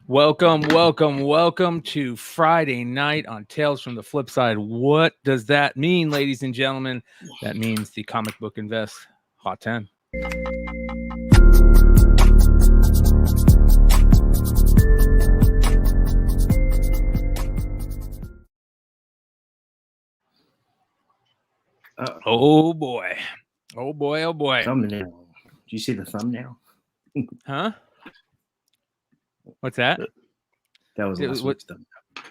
Welcome to Friday night on Tales from the Flipside. What does that mean, ladies and gentlemen? That means the Comic Book Invest Hot 10. Oh boy. Thumbnail. Do you see the thumbnail? Huh? What's that? That was last week's thumbnail.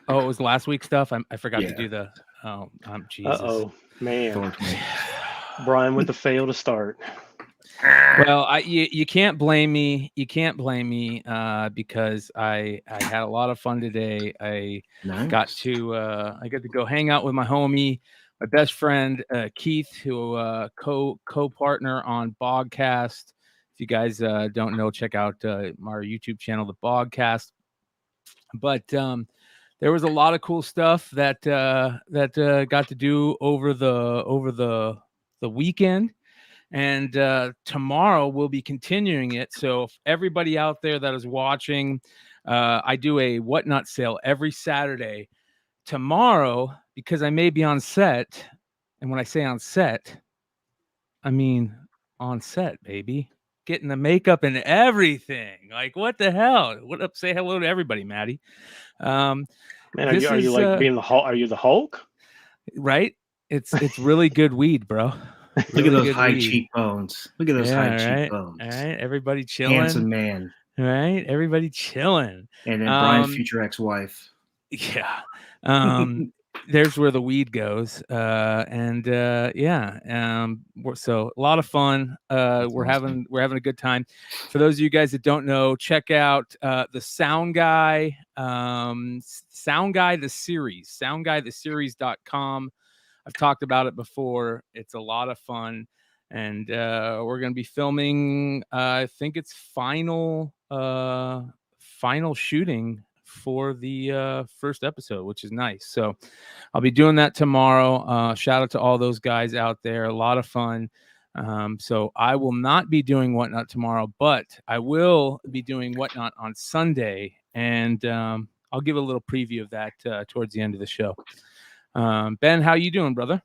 Oh, it was last week's stuff. I forgot to do the. Oh, Jesus. Oh man, Brian with the fail to start. Well, you can't blame me. You can't blame me because I had a lot of fun today. I got to go hang out with my homie, my best friend Keith, who co-partner on Bogcast. If you guys don't know, check out our YouTube channel, the Bogcast. But there was a lot of cool stuff that got to do over the weekend. And tomorrow we'll be continuing it. So if everybody out there that is watching, I do a Whatnot sale every Saturday. Tomorrow, because I may be on set, and when I say on set, I mean on set, baby. Getting the makeup and everything. Like, what the hell? What up? Say hello to everybody, Maddie. Man, are you like being the Hulk? Are you the Hulk? Right? It's really good weed, bro. Look at those high cheekbones. Look at those high cheekbones. All right, everybody chilling. Handsome man. All right, everybody chilling. And then Brian's future ex-wife. Yeah. There's where the weed goes. So a lot of fun. We're having a good time. For those of you guys that don't know, check out the Sound Guy the series, soundguytheseries.com. I've talked about it before. It's a lot of fun, and we're going to be filming. I think it's final shooting for the first episode, which is nice. So I'll be doing that tomorrow. Shout out to all those guys out there. A lot of fun. So I will not be doing Whatnot tomorrow, but I will be doing Whatnot on Sunday, and I'll give a little preview of that towards the end of the show. Ben, how you doing, brother?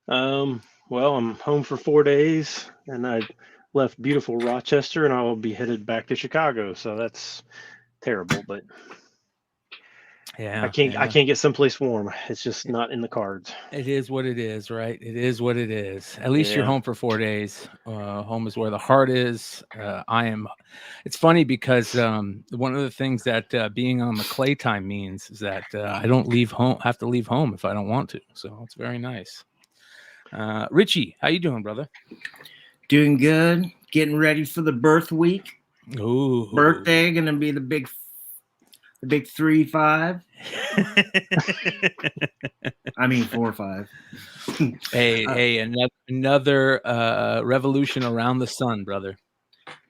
Well, I'm home for 4 days, and I left beautiful Rochester, and I will be headed back to Chicago. So that's terrible, but I can't get someplace warm. It's just not in the cards. It is what it is, right? It is what it is. At least you're home for 4 days. Home is where the heart is. It's funny because one of the things that being on the clay time means is that I don't have to leave home if I don't want to. So it's very nice. Richie, how you doing, brother? Doing good. Getting ready for the birth week. Ooh. Birthday gonna be the big 3-5. I mean 4-5. Hey, another revolution around the sun, brother.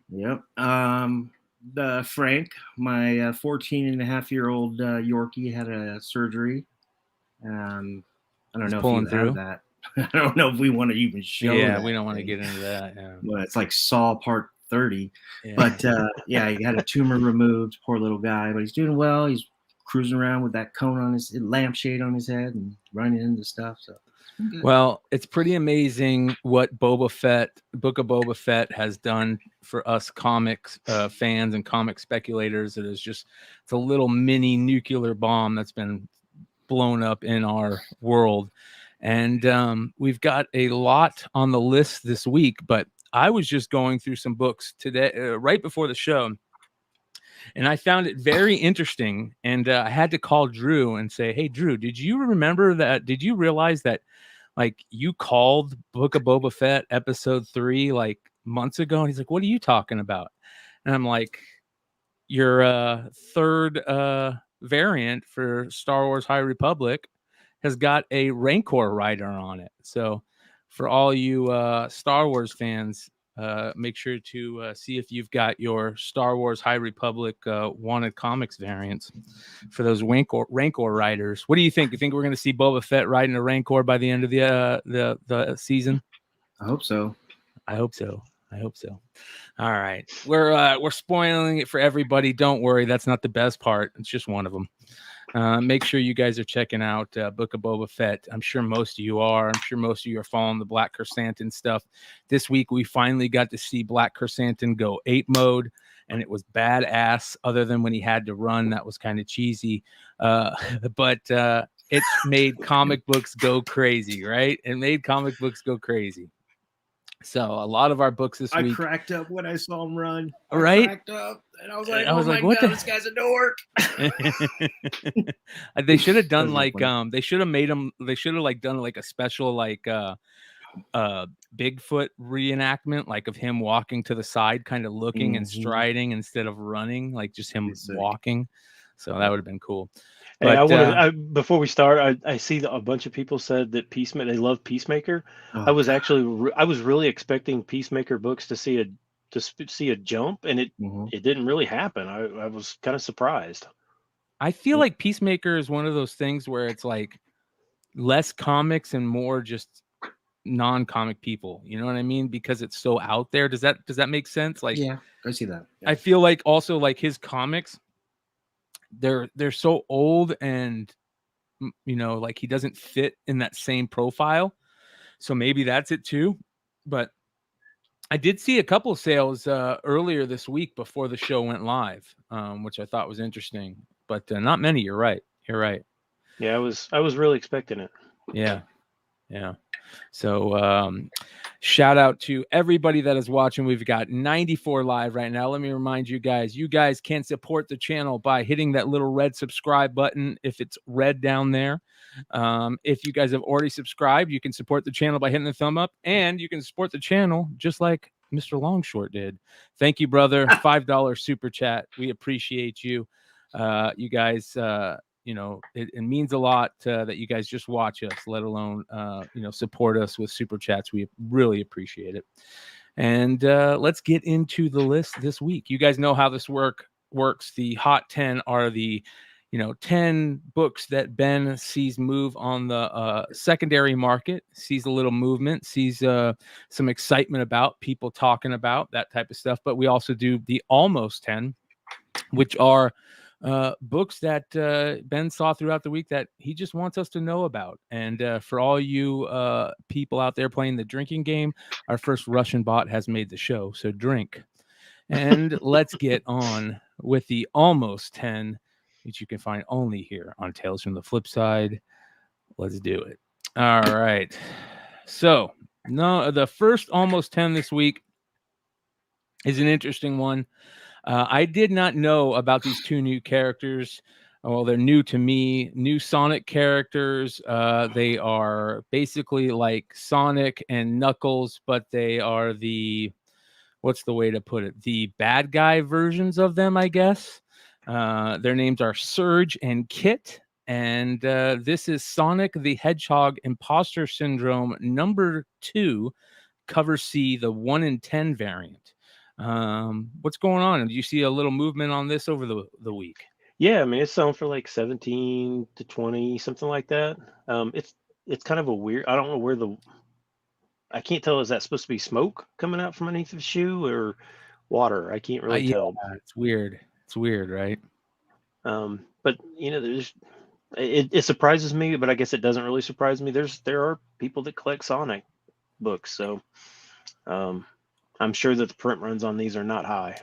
Yep. The Frank, my 14-and-a-half-year-old Yorkie, had a surgery. I don't know if you have that. I don't know if we want to even show. Yeah, we don't want to get into that. Yeah. But it's like Saw Part 30. Yeah. But he had a tumor removed. Poor little guy, but he's doing well. He's cruising around with that cone on his lampshade on his head and running into stuff. So, well, it's pretty amazing what Book of Boba Fett has done for us comics fans and comic speculators. It's a little mini nuclear bomb that's been blown up in our world. And we've got a lot on the list this week, but I was just going through some books today, right before the show, and I found it very interesting. And I had to call Drew and say, "Hey, Drew, did you remember that? Did you realize that, like, you called Book of Boba Fett episode 3 like months ago?" And he's like, "What are you talking about?" And I'm like, "Your third variant for Star Wars High Republic has got a Rancor rider on it." So for all you Star Wars fans, make sure to see if you've got your Star Wars High Republic wanted comics variants for those Rancor riders. What do you think? You think we're going to see Boba Fett riding a Rancor by the end of the season? I hope so. I hope so. I hope so. All right. We're spoiling it for everybody. Don't worry. That's not the best part. It's just one of them. Make sure you guys are checking out Book of Boba Fett. I'm sure most of you are. I'm sure most of you are following the Black Chrysanthemum stuff. This week, we finally got to see Black Chrysanthemum go ape mode, and it was badass, other than when he had to run. That was kind of cheesy. But it made comic books go crazy, right? It made comic books go crazy. So a lot of our books this week. I cracked up when I saw him run. Right? I cracked up, and I was like, "Oh my god, this guy's a dork." They should have done like they should have made him. They should have like done like a special like Bigfoot reenactment, like of him walking to the side, kind of looking and striding instead of running, like just him walking. So that would have been cool. Hey, but, before we start, I see that a bunch of people said that they love Peacemaker. I was really expecting Peacemaker books to see a jump, and it didn't really happen. I was kind of surprised. I feel like Peacemaker is one of those things where it's like less comics and more just non-comic people. You know what I mean? Because it's so out there. Does that make sense? Like, yeah, I see that. Yeah. I feel like also like his comics, they're so old, and you know, like he doesn't fit in that same profile. So maybe that's it too. But I did see a couple of sales earlier this week before the show went live, which I thought was interesting, but not many. You're right. Yeah, I was really expecting it. Yeah. So shout out to everybody that is watching. We've got 94 live right now. Let me remind you guys can support the channel by hitting that little red subscribe button if it's red down there. If you guys have already subscribed, you can support the channel by hitting the thumb up, and you can support the channel just like Mr. Longshort did. Thank you, brother. $5 super chat. We appreciate you. You guys, you know, it means a lot that you guys just watch us, let alone, you know, support us with super chats. We really appreciate it. And let's get into the list this week. You guys know how this works. The hot 10 are the, you know, 10 books that Ben sees move on the secondary market, sees a little movement, sees some excitement about, people talking about, that type of stuff. But we also do the almost 10, which are books that Ben saw throughout the week that he just wants us to know about. And for all you people out there playing the drinking game, our first Russian bot has made the show. So drink. And let's get on with the almost 10, which you can find only here on Tales from the Flipside. Let's do it. All right. So the first almost 10 this week is an interesting one. I did not know about these two new characters. Well, they're new to me. New Sonic characters. They are basically like Sonic and Knuckles, but they are what's the way to put it? The bad guy versions of them, I guess. Their names are Surge and Kit. And this is Sonic the Hedgehog Imposter Syndrome #2, cover C, the 1 in 10 variant. What's going on? Do you see a little movement on this over the week? Yeah, I mean, it's selling for like 17 to 20, something like that. It's kind of a weird, I don't know where I can't tell, is that supposed to be smoke coming out from underneath the shoe or water? I can't really tell. It's weird, right? But you know, it surprises me, but I guess it doesn't really surprise me. There are people that collect Sonic books, so I'm sure that the print runs on these are not high.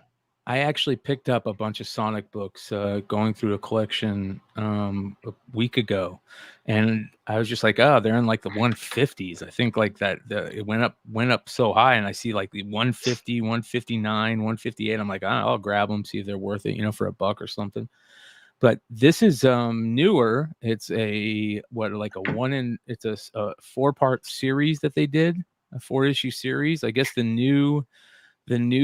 I actually picked up a bunch of Sonic books going through a collection a week ago, and I was just like, oh, they're in like the 150s. I think like that it went up so high, and I see like the 150, 159, 158. I'm like, I'll grab them, see if they're worth it, you know, for a buck or something. But this is newer. It's a 4-part series that they did, a 4-issue series. I guess the new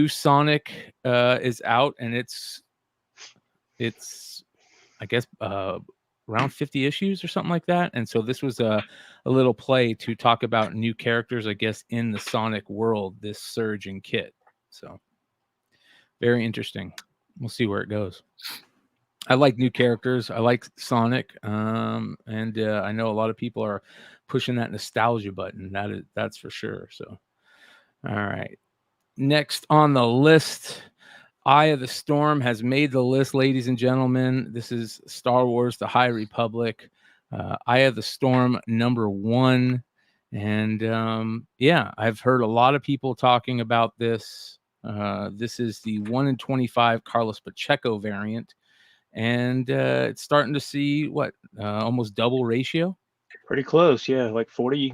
Sonic is out, and it's I guess around 50 issues or something like that. And so this was a little play to talk about new characters, I guess, in the Sonic world, this Surge and Kit. So very interesting. We'll see where it goes. I like new characters. I like Sonic, and I know a lot of people are pushing that nostalgia button. That's for sure. So, all right. Next on the list, Eye of the Storm has made the list, ladies and gentlemen. This is Star Wars: The High Republic. Eye of the Storm #1. And yeah, I've heard a lot of people talking about this. This is the 1 in 25 Carlos Pacheco variant. And it's starting to see almost double ratio. Pretty close, yeah, like 40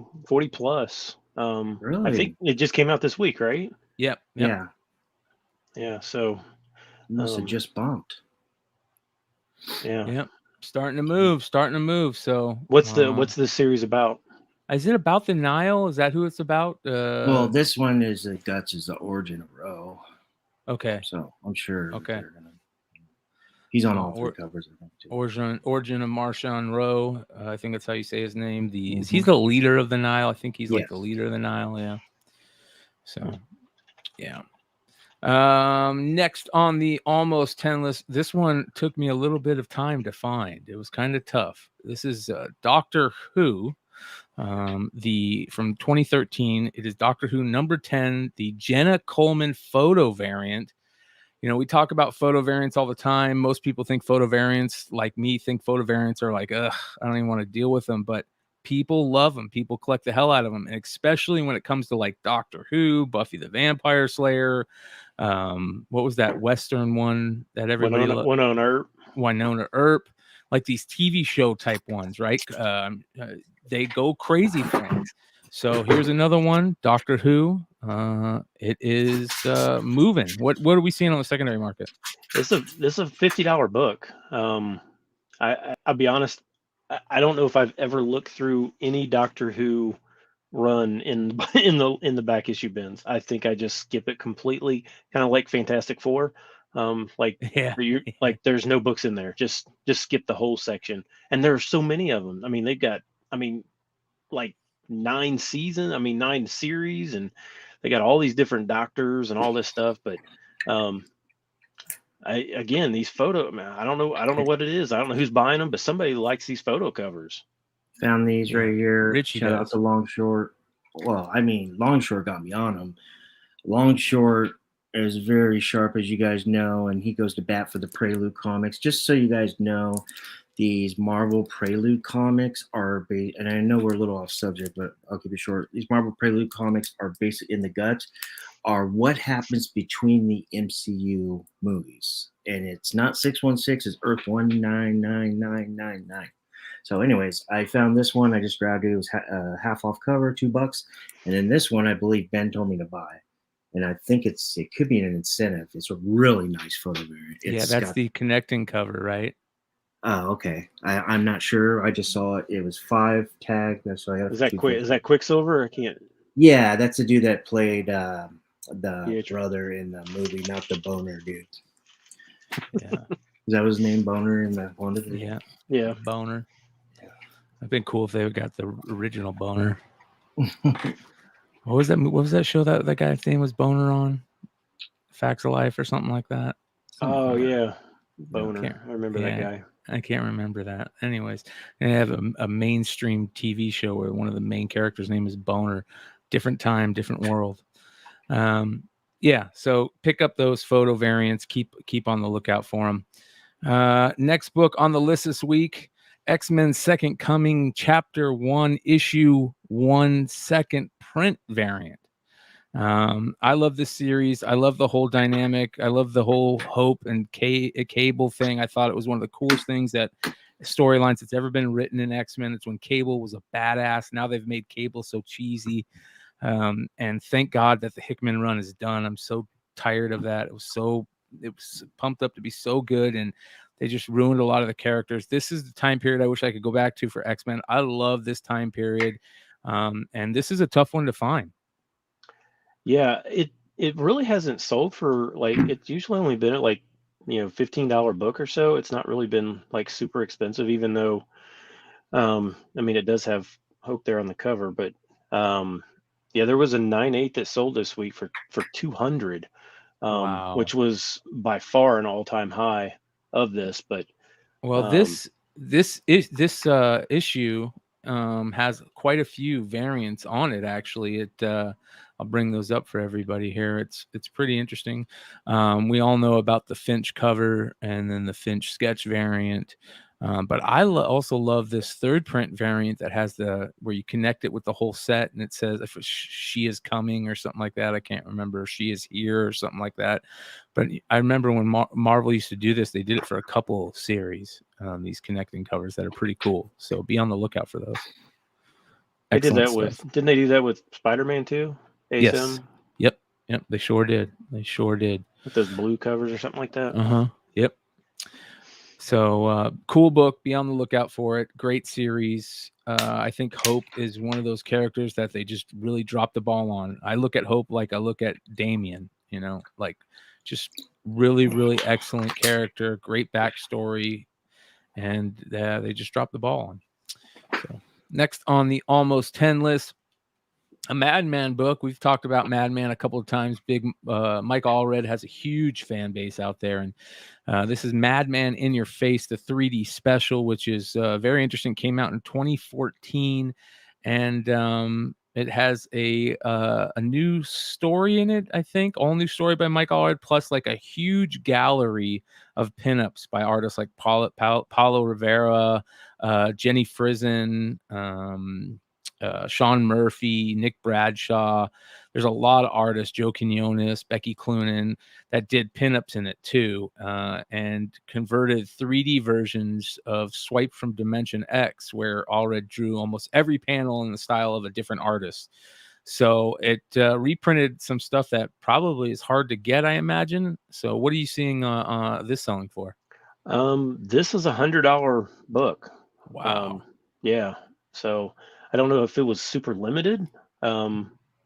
plus. Really? I think it just came out this week, right? Yep. Yeah. So must have just bumped. Yeah. Yep. Starting to move. So what's the series about? Is it about the Nile? Is that who it's about? Well, this one is the guts is the origin of Ro. Okay. So I'm sure. Okay. He's on all 3 covers, I think, too. Origin of Marchand Ro. I think that's how you say his name. He's the leader of the Nile. I think he's like the leader of the Nile. Yeah. So, yeah. Next on the almost 10 list. This one took me a little bit of time to find. It was kind of tough. This is Doctor Who. From 2013. It is Doctor Who #10, the Jenna Coleman photo variant. You know, we talk about photo variants all the time. Most people think photo variants, like me, think photo variants are like, ugh, I don't even want to deal with them. But people love them. People collect the hell out of them. And especially when it comes to like Doctor Who, Buffy the Vampire Slayer. What was that Western one that everybody loved? Winona Earp. Like these TV show type ones, right? They go crazy for them. So here's another one, Doctor Who. It is moving. What are we seeing on the secondary market? This is a $50 book. I'll be honest, I don't know if I've ever looked through any Doctor Who run in the back issue bins. I think I just skip it completely, kind of like Fantastic Four. There's no books in there. Just skip the whole section. And there are so many of them. I mean, they've got like 9 series, and they got all these different doctors and all this stuff. But these photo, man, I don't know what it is. I don't know who's buying them, but somebody likes these photo covers. Found these right here. Richie Shout out to Longshort. Well, I mean, Longshort got me on them. Longshort is very sharp, as you guys know, and he goes to bat for the Prelude comics. Just so you guys know, these Marvel Prelude comics are and I know we're a little off subject, but I'll keep it short. These Marvel Prelude comics are based in the guts, are what happens between the MCU movies. And it's not 616, it's Earth 199999. So anyways, I found this one. I just grabbed it. It was half off cover, $2. And then this one, I believe Ben told me to buy. And I think it could be an incentive. It's a really nice photo variant. That's the connecting cover, right? Oh, okay. I'm not sure. I just saw it. It was 5 tag. So I got. Is that Quicksilver? I can't. Yeah, that's the dude that played the brother in the movie, not the Boner dude. Yeah. Is that his name, Boner, in the one? Yeah, Boner. Yeah. It'd been cool if they got the original Boner. What was that? What was that show that guy's name was Boner on? Facts of Life or something like that. Yeah, Boner. I remember that guy. I can't remember that. Anyways, they have a mainstream TV show where one of the main characters' name is Boner. Different time, different world. So pick up those photo variants. Keep on the lookout for them. Next book on the list this week, X-Men Second Coming, Chapter 1, Issue 1, second print variant. I love this series. I love the whole dynamic. I love the whole Hope and Cable thing. I thought it was one of the coolest things storylines that's ever been written in X-Men. It's when Cable was a badass. Now they've made Cable so cheesy. And thank God that the Hickman run is done. I'm so tired of that. It was pumped up to be so good, and they just ruined a lot of the characters. This is the time period I wish I could go back to for X-Men. I love this time period. And this is a tough one to find. Yeah, it really hasn't sold for it's usually only been at $15 book or so. It's not really been super expensive, even though it does have Hope there on the cover, but there was a 9/8 that sold this week for $200, wow. Which was by far an all-time high of this. But this issue has quite a few variants on it. Actually, I'll bring those up for everybody here. It's pretty interesting. We all know about the Finch cover and then the Finch sketch variant. But I also love this third print variant that has where you connect it with the whole set, and it says if she is coming or something like that. I can't remember. She is here or something like that. But I remember when Marvel used to do this, they did it for a couple series. These connecting covers that are pretty cool. So be on the lookout for those. They did that didn't they do that with Spider-Man too? Yes. Yep. They sure did. With those blue covers or something like that. Yep. So cool book. Be on the lookout for it. Great series. I think Hope is one of those characters that they just really dropped the ball on. I look at Hope like I look at Damien, like just really, really excellent character, great backstory, and they just dropped the ball on. So next on the almost 10 list, a Madman book. We've talked about Madman a couple of times. Big Mike Allred has a huge fan base out there, and this is Madman in Your Face, the 3D special, which is very interesting. Came out in 2014, and it has a new story in it. I think all new story by Mike Allred, plus like a huge gallery of pinups by artists like Paulo Rivera, Jenny Frizen, Sean Murphy, Nick Bradshaw. There's a lot of artists, Joe Quinones, Becky Cloonan, that did pinups in it too, and converted 3D versions of Swipe from Dimension X, where Allred drew almost every panel in the style of a different artist. So it reprinted some stuff that probably is hard to get, I imagine. So what are you seeing this selling for? This is $100 book. Wow. Yeah. So I don't know if it was super limited.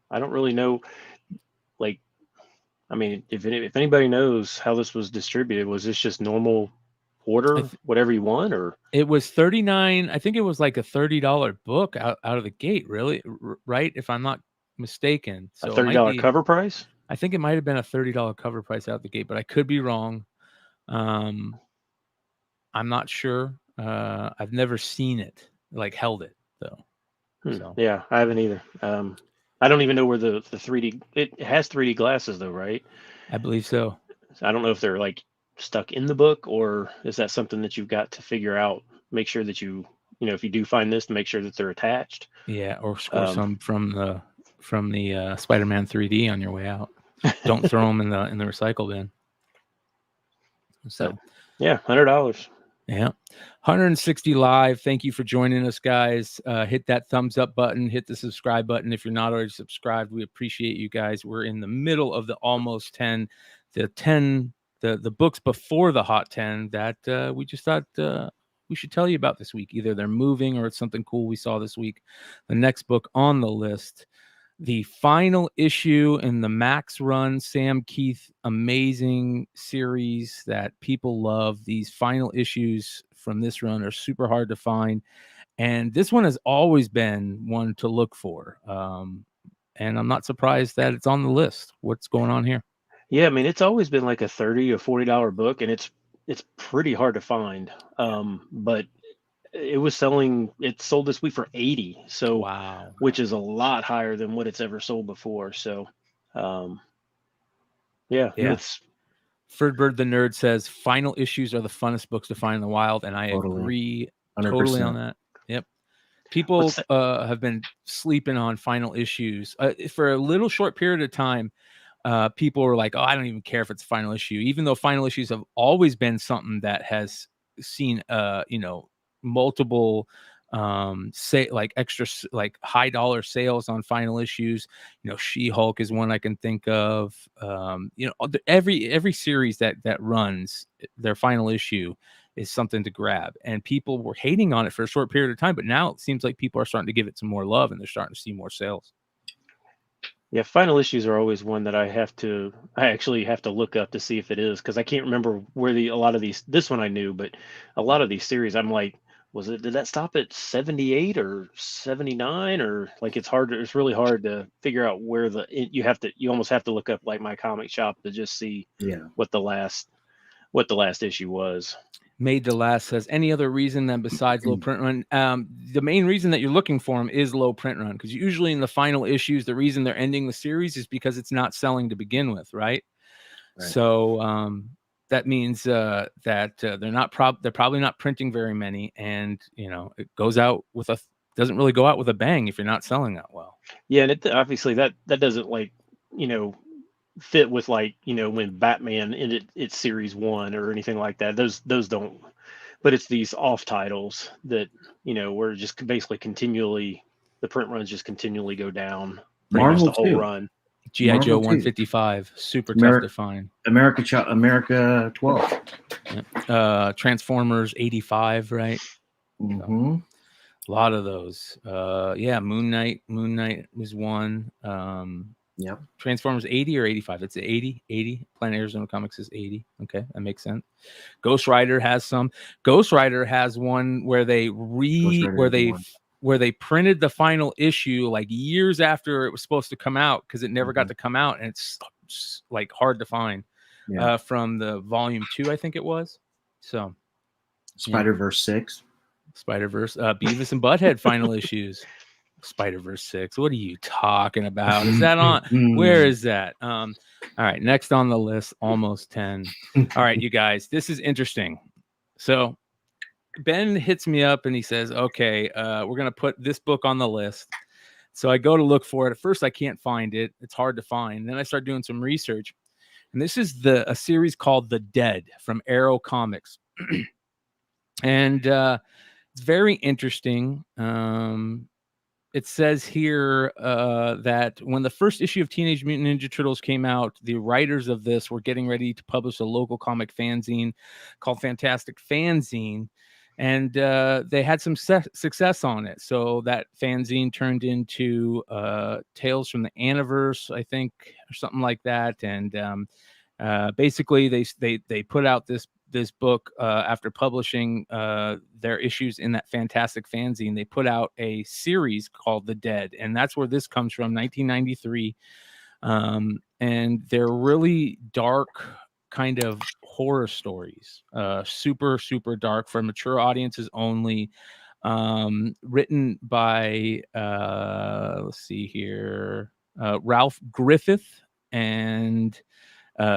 I don't really know. Like, I mean, if anybody knows how this was distributed, was this just normal order, whatever you want, or it was $39? I think it was like a $30 book out of the gate. Really, right? If I'm not mistaken, so a $30 cover price. I think it might have been a $30 cover price out the gate, but I could be wrong. I'm not sure. I've never seen it, like held it though. So. Yeah, I haven't either. I don't even know where the 3D. It has 3D glasses though, right? I believe so. I don't know if they're like stuck in the book, or is that something that you've got to figure out? Make sure that if you do find this, to make sure that they're attached. Yeah, or score some from the Spider-Man 3D on your way out. Don't throw them in the recycle bin. So yeah, $100. Yeah. 160 live. Thank you for joining us, guys. Hit that thumbs up button, hit the subscribe button if you're not already subscribed. We appreciate you guys. We're in the middle of the almost 10, the books before the hot 10 that we just thought we should tell you about this week. Either they're moving or it's something cool we saw this week. The next book on the list, the final issue in the Max Run Sam Keith amazing series that people love. These final issues from this run are super hard to find, and this one has always been one to look for, and I'm not surprised that it's on the list. What's going on here? Yeah, I mean, it's always been like a $30 or $40 book, and it's pretty hard to find. But it sold this week for 80. So wow, which is a lot higher than what it's ever sold before. So yeah. It's Ferdbird the Nerd says final issues are the funnest books to find in the wild, and I agree 100%. Totally on that. Yep. People have been sleeping on final issues for a little short period of time. People were like, "Oh, I don't even care if it's a final issue," even though final issues have always been something that has seen multiple say like extra like high dollar sales on final issues. She-Hulk is one I can think of. Every series that runs their final issue is something to grab, and people were hating on it for a short period of time, but now it seems like people are starting to give it some more love and they're starting to see more sales. Yeah, final issues are always one that I actually have to look up to see if it is, because I can't remember where this one I knew, but a lot of these series I'm like, did that stop at 78 or 79, or like it's really hard to figure out where you almost have to look up like My Comic Shop to just see what the last issue was. Made to Last says, any other reason than besides low print run? The main reason that you're looking for them is low print run, because usually in the final issues, the reason they're ending the series is because it's not selling to begin with, right? So that means that they're probably not printing very many, and it goes out with doesn't really go out with a bang if you're not selling that well. Yeah, and obviously that doesn't fit with when Batman ended its series 1 or anything like that. Those don't, but it's these off titles that where just basically continually the print runs just continually go down pretty much the whole run. G.I. Joe 155, super tough to find. America 12. Yeah. Transformers 85, right? Mm-hmm. So, a lot of those. Moon Knight was one. Yep. Transformers 80 or 85? It's 80. Planet Arizona Comics is 80. Okay, that makes sense. Ghost Rider has some. Ghost Rider has one where they printed the final issue like years after it was supposed to come out, because it never got to come out, and it's like hard to find. From the volume 2, I think it was. So Spider-Verse 6. Spider-Verse, Beavis and Butthead final issues. Spider-Verse 6. What are you talking about? Is that on? Where is that? All right, next on the list, almost 10. All right, you guys, this is interesting. So Ben hits me up and he says, okay, we're going to put this book on the list. So I go to look for it. At first, I can't find it. It's hard to find. Then I start doing some research. And this is a series called The Dead from Arrow Comics. And it's very interesting. It says here that when the first issue of Teenage Mutant Ninja Turtles came out, the writers of this were getting ready to publish a local comic fanzine called Fantastic Fanzine, and they had some success on it. So that fanzine turned into Tales from the Aniverse, I think, or something like that. And basically, they put out this book after publishing their issues in that Fantastic Fanzine. They put out a series called The Dead, and that's where this comes from, 1993. And they're really dark kind of horror stories, super, super dark for mature audiences only. Written by, let's see here, Ralph Griffith and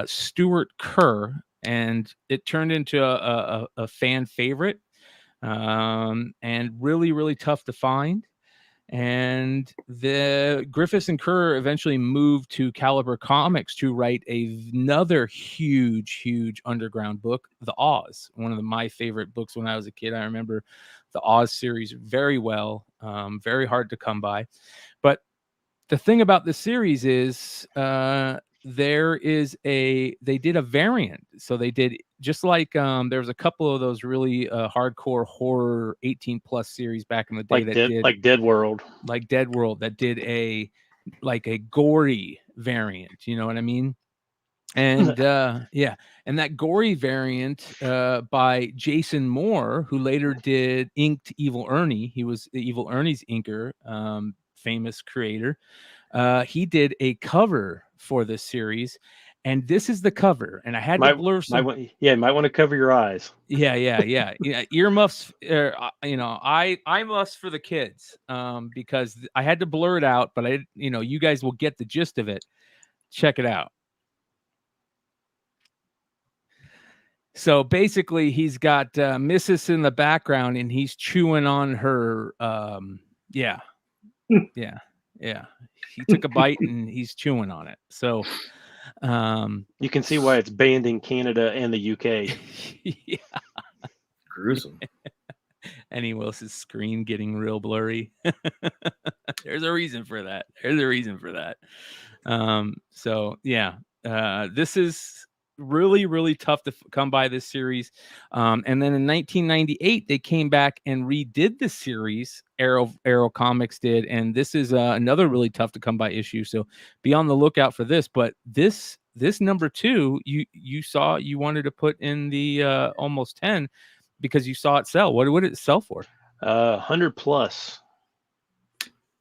Stuart Kerr, and it turned into a fan favorite, and really, really tough to find. And the Griffiths and Kerr eventually moved to Caliber Comics to write another huge underground book, The Oz, one of my favorite books when I was a kid. I remember the Oz series very well, very hard to come by. But the thing about this series is they did a variant. So they did, just like there was a couple of those really hardcore horror 18+ series back in the day, like Dead World that did a gory variant, you know what I mean? And and that gory variant by Jason Moore, who later did inked Evil Ernie. He was Evil Ernie's inker, famous creator. He did a cover for this series, and this is the cover. And I had to blur some. Might want to cover your eyes. Yeah. Earmuffs. Eye muffs for the kids, because I had to blur it out. But you guys will get the gist of it. Check it out. So basically, he's got Mrs. in the background, and he's chewing on her. Yeah. He took a bite and he's chewing on it. So you can see why it's banned in Canada and the UK. Yeah. Gruesome. Annie Wilson's screen getting real blurry. There's a reason for that. This is really, really tough to come by, this series. And then in 1998, they came back and redid the series. Arrow Comics did, and this is another really tough to come by issue. So be on the lookout for this. But this number 2, you wanted to put in the almost 10 because you saw it sell. What did it sell for? 100+.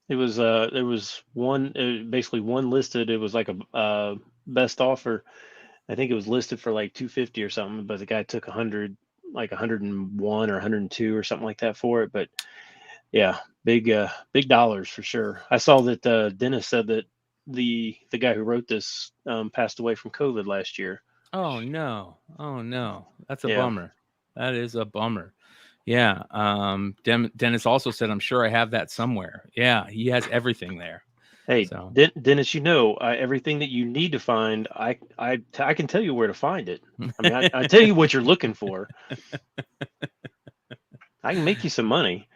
It was there was basically one listed. It was like a best offer. I think it was listed for like $250 or something, but the guy took 100 like 101 or 102 or something like that for it. But yeah, big dollars for sure. I saw that Dennis said that the guy who wrote this passed away from COVID last year. Oh no. That's a Yeah. bummer. That is a bummer. Yeah. Dennis also said, I'm sure I have that somewhere. Yeah, he has everything there. Hey, So Dennis, everything that you need to find, I can tell you where to find it. I mean, I tell you what you're looking for. I can make you some money.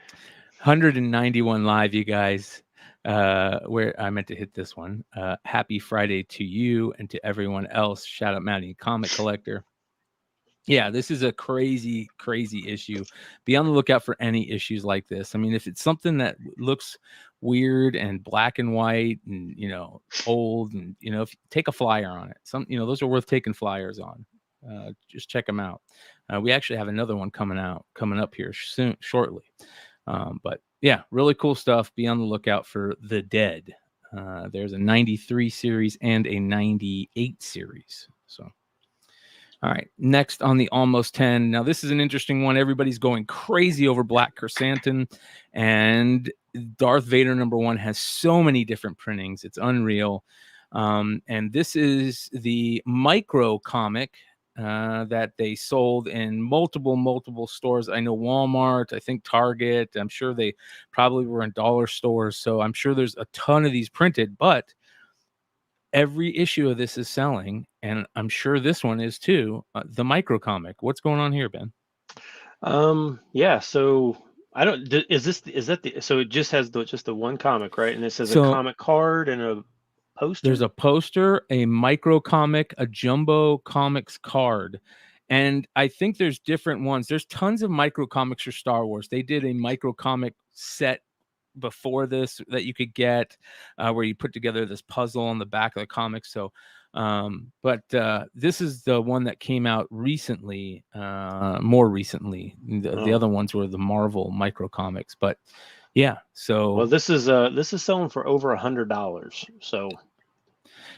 191 live, you guys. Where I meant to hit this one. Happy Friday to you and to everyone else. Shout out Maddie, comic collector. Yeah, this is a crazy issue. Be on the lookout for any issues like this. I mean, if it's something that looks weird and black and white and, old and, if you take a flyer on it, those are worth taking flyers on. Just check them out. We actually have another one coming up here soon, shortly. But yeah, really cool stuff. Be on the lookout for The Dead. There's a 93 series and a 98 series. So. All right, next on the Almost 10. Now, this is an interesting one. Everybody's going crazy over Black Chrysanthemum, and Darth Vader #1 has so many different printings. It's unreal. And this is the micro comic that they sold in multiple stores. I know Walmart, I think Target. I'm sure they probably were in dollar stores. So I'm sure there's a ton of these printed, but every issue of this is selling, and I'm sure this one is too. The micro comic. What's going on here, Ben? Yeah. So I don't. So it just has just the one comic, right? And it says a comic card and a poster. There's a poster, a micro comic, a jumbo comics card. And I think there's different ones. There's tons of micro comics for Star Wars. They did a micro comic set before this that you could get where you put together this puzzle on the back of the comic. So but this is the one that came out recently, more recently. The other ones were the Marvel micro comics, but yeah. So well, this is selling for over $100. So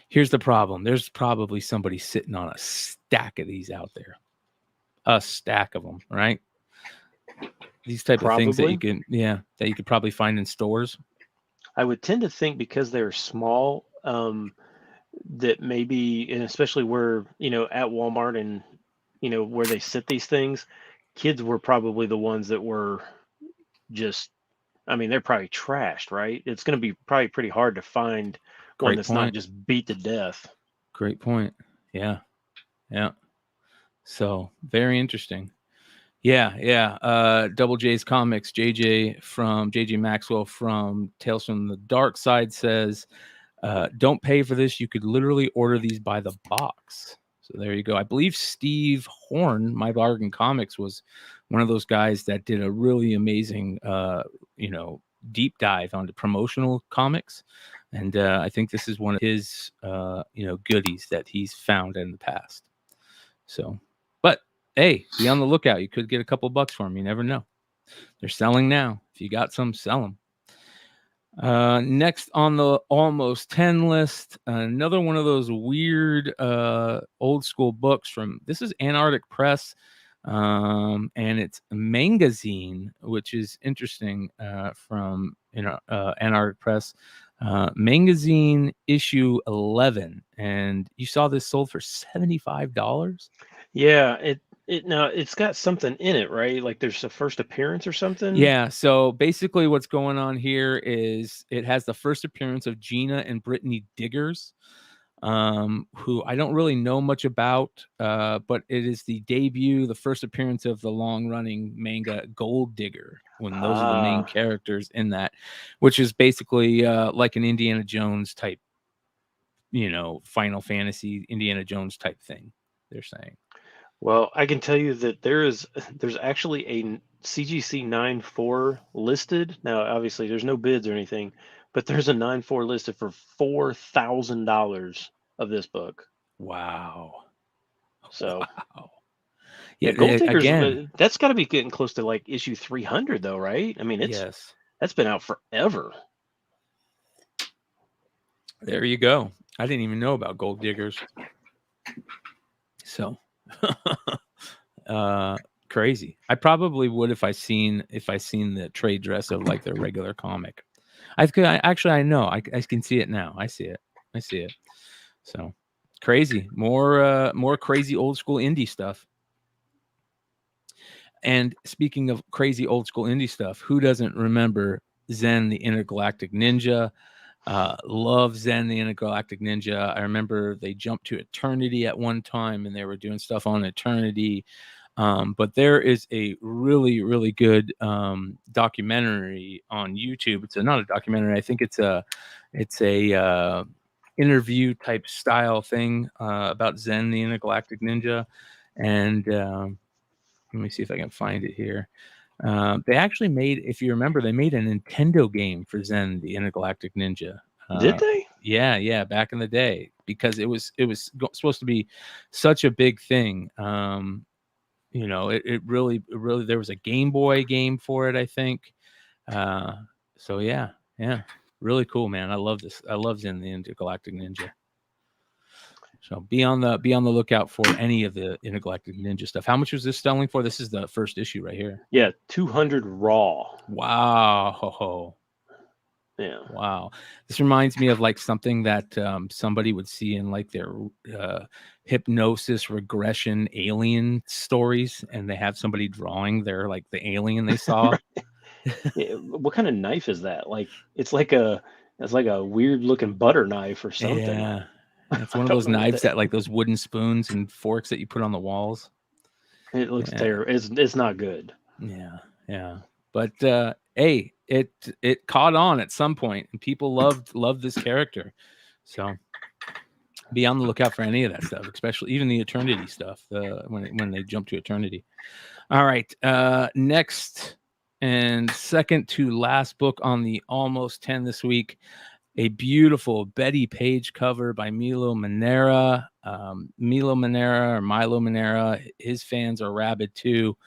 here's the problem. There's probably somebody sitting on a stack of these out there, a stack of them, right? These type of things that you could probably find in stores. I would tend to think because they're small, that maybe, and especially where, at Walmart and, where they sit these things, kids were probably the ones that were just, I mean, they're probably trashed, right? It's going to be probably pretty hard to find one that's not just beat to death. Great point. Yeah. So very interesting. Yeah. Double J's Comics, JJ Maxwell from Tales from the Dark Side says, don't pay for this. You could literally order these by the box. So there you go. I believe Steve Horn, My Bargain Comics, was one of those guys that did a really amazing, deep dive onto promotional comics. And I think this is one of his, goodies that he's found in the past. So, but hey, be on the lookout. You could get a couple bucks for them. You never know. They're selling now. If you got some, sell them. Next on the Almost 10 list, another one of those weird old school books this is Antarctic Press, and it's a Mangazine, which is interesting, from Antarctic Press. Mangazine issue 11, and you saw this sold for $75. Yeah, it's got something in it, right? Like there's a first appearance or something. Yeah. So basically, what's going on here is it has the first appearance of Gina and Brittany Diggers, who I don't really know much about, but it is the first appearance of the long-running manga Gold Digger, when those are the main characters in that, which is basically like an Indiana Jones type, Final Fantasy Indiana Jones type thing, they're saying. Well, I can tell you that there's actually a CGC 9.4 listed. Now, obviously, there's no bids or anything, but there's a 9.4 listed for $4,000 of this book. Wow. So, wow. Yeah, Gold Diggers, again, that's got to be getting close to like issue 300, though, right? I mean, that's been out forever. There you go. I didn't even know about Gold Diggers. So, crazy. I probably would if I seen the trade dress of like their regular comic. I know I can see it now. I see it. So crazy. More crazy old school indie stuff. And speaking of crazy old school indie stuff, who doesn't remember Zen the Intergalactic Ninja? Love Zen the Intergalactic Ninja. I remember they jumped to Eternity at one time and they were doing stuff on Eternity. But there is a really, really good documentary on YouTube. It's not a documentary. I think it's a interview type style thing about Zen the Intergalactic Ninja. And let me see if I can find it here. They actually made, if you remember, they made a Nintendo game for Zen the Intergalactic Ninja. Did they? Yeah, back in the day, because it was supposed to be such a big thing. It really there was a Game Boy game for it, I think. So yeah, really cool, man. I love this. I love Zen the Intergalactic Ninja. So be on the lookout for any of the Intergalactic Ninja stuff. How much was this selling for? This is the first issue right here. Yeah, 200 raw. Wow. Yeah. Wow. This reminds me of like something that somebody would see in like their hypnosis regression alien stories, and they have somebody drawing their like the alien they saw. Yeah, what kind of knife is that? Like it's like a weird looking butter knife or something. Yeah. It's one of those knives that like those wooden spoons and forks that you put on the walls. It looks terrible. It's not good. Yeah. But hey, it caught on at some point, and people loved this character. So be on the lookout for any of that stuff, especially even the Eternity stuff. When they jump to Eternity. All right. Next and second to last book on the Almost 10 this week. A beautiful Betty Page cover by Milo Manara. Milo Manara, his fans are rabid too.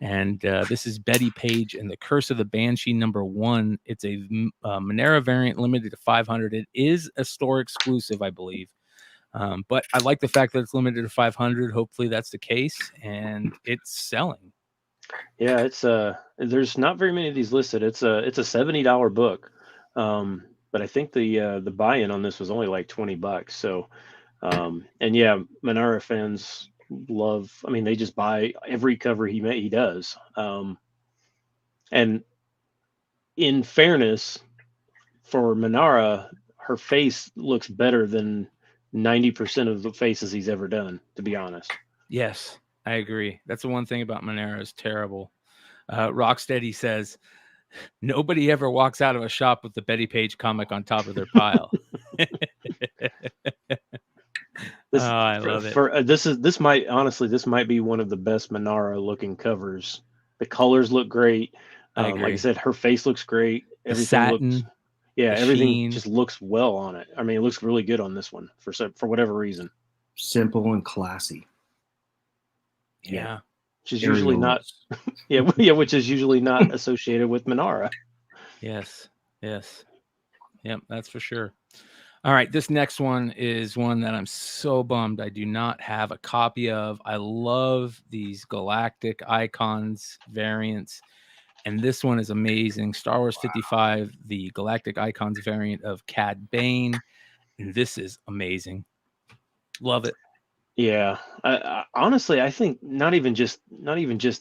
And this is Betty Page and the Curse of the Banshee #1. It's a Manara variant limited to 500. It is a store exclusive, I believe. But I like the fact that it's limited to 500. Hopefully that's the case, and it's selling. Yeah, it's there's not very many of these listed. It's a $70 book. But I think the buy-in on this was only like $20. So and yeah, Manara fans love, I mean, they just buy every cover he does. And in fairness, for Manara, her face looks better than 90% of the faces he's ever done, to be honest. Yes, I agree. That's the one thing about Manara is terrible. Rocksteady says, nobody ever walks out of a shop with the Betty Page comic on top of their pile. I love it. This might be one of the best Manara looking covers. The colors look great. Like I said, her face looks great. Everything everything just looks well on it. I mean, it looks really good on this one for whatever reason. Simple and classy. Yeah. Which is usually not which is usually not associated with Manara. Yes. Yep, that's for sure. All right, this next one is one that I'm so bummed I do not have a copy of. I love these Galactic Icons variants, and this one is amazing. Star Wars 55, the Galactic Icons variant of Cad Bane, and this is amazing. Love it. Yeah, I honestly, I think not even just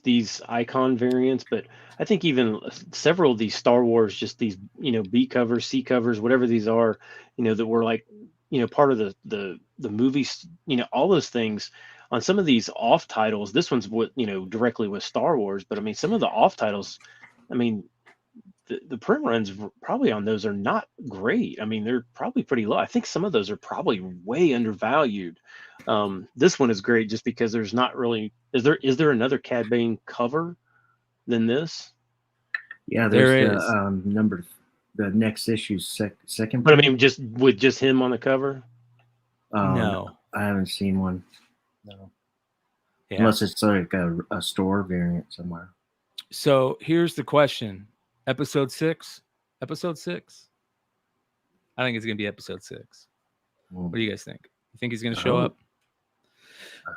these icon variants, but I think even several of these Star Wars, just these B covers, C covers, whatever these are, that were like part of the movies, all those things. On some of these off titles, this one's what directly with Star Wars, but I mean some of the off titles, I mean the print runs probably on those are not great. I mean they're probably pretty low. I think some of those are probably way undervalued. This one is great just because there's not really is there another Cad Bane cover than this? Yeah, there's the next issue's second. But I mean, just with just him on the cover. No, I haven't seen one. No, yeah. Unless it's like a store variant somewhere. So here's the question: Episode 6. I think it's gonna be Episode 6. What do you guys think? You think he's gonna show up?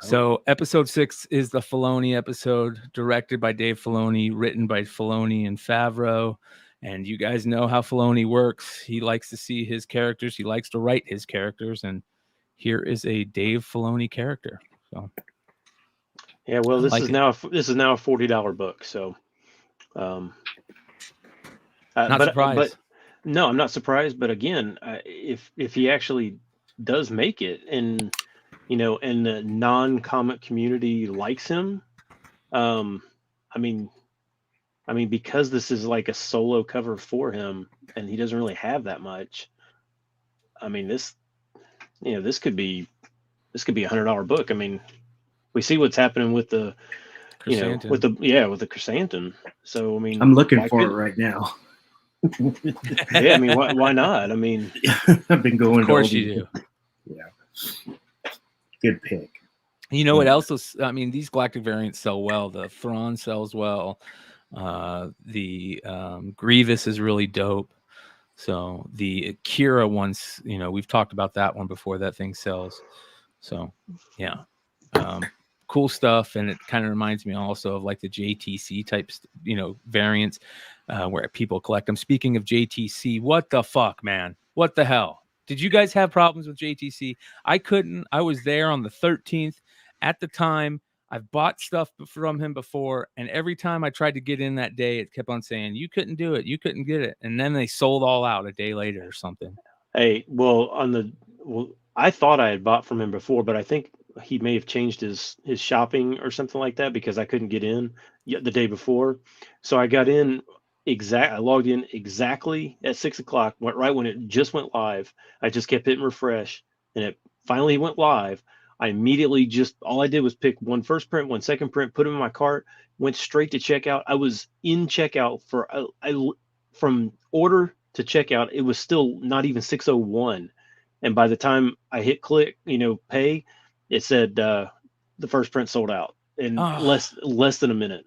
So episode 6 is the Filoni episode, directed by Dave Filoni, written by Filoni and Favreau. And you guys know how Filoni works. He likes to see his characters. He likes to write his characters. And here is a Dave Filoni character. So yeah, well, this is now a $40 book. So not surprised. But no, I'm not surprised. But again, if he actually does make it, and and the non-comic community likes him, I mean, because this is like a solo cover for him, and he doesn't really have that much. I mean, this could be $100 book. I mean, we see what's happening with the, with the chrysanthemum. So I mean, I'm looking for it right now. Yeah, I mean, why not? I mean, I've been going. Of course you do. Yeah, good pick. You know what else is, I mean, these galactic variants sell well. The Thrawn sells well. The Grievous is really dope. So the Akira ones, we've talked about that one before. That thing sells. So yeah, cool stuff. And it kind of reminds me also of like the JTC types, variants where people collect them. Speaking of JTC, what the fuck, man? What the hell? Did you guys have problems with JTC? I couldn't. I was there on the 13th. At the time, I've bought stuff from him before, and every time I tried to get in that day, it kept on saying, you couldn't do it. You couldn't get it. And then they sold all out a day later or something. Hey, I thought I had bought from him before, but I think he may have changed his shopping or something like that, because I couldn't get in the day before. So I got in I logged in exactly at 6 o'clock, right when it just went live. I just kept hitting refresh, and it finally went live. I immediately all I did was pick one first print, one second print, put them in my cart, went straight to checkout. I was in checkout from order to checkout. It was still not even 6:01. And by the time I hit click, pay, it said the first print sold out in less than a minute.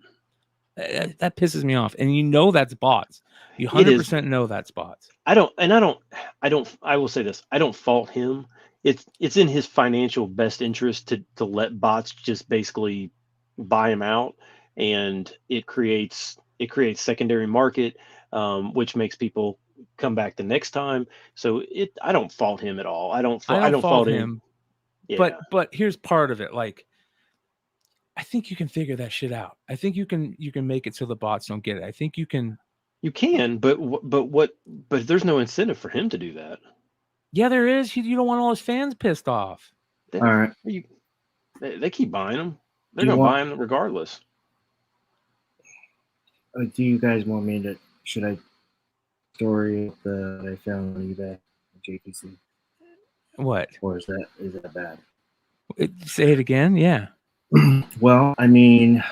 That pisses me off. And that's bots. You 100% know that's bots. I will say this. I don't fault him. It's in his financial best interest to let bots just basically buy him out, and it creates secondary market, which makes people come back the next time. So I don't fault him at all. I don't fault him. Yeah. But here's part of it. Like, I think you can figure that shit out. I think you can make it so the bots don't get it. I think you can. You can, but there's no incentive for him to do that. Yeah, there is. You don't want all his fans pissed off. All right. They keep buying them. They're going to buy them regardless. Do you guys want me to? Should I story that I found on eBay, JTC? What? Or is that bad? Say it again. Yeah. Well, I mean,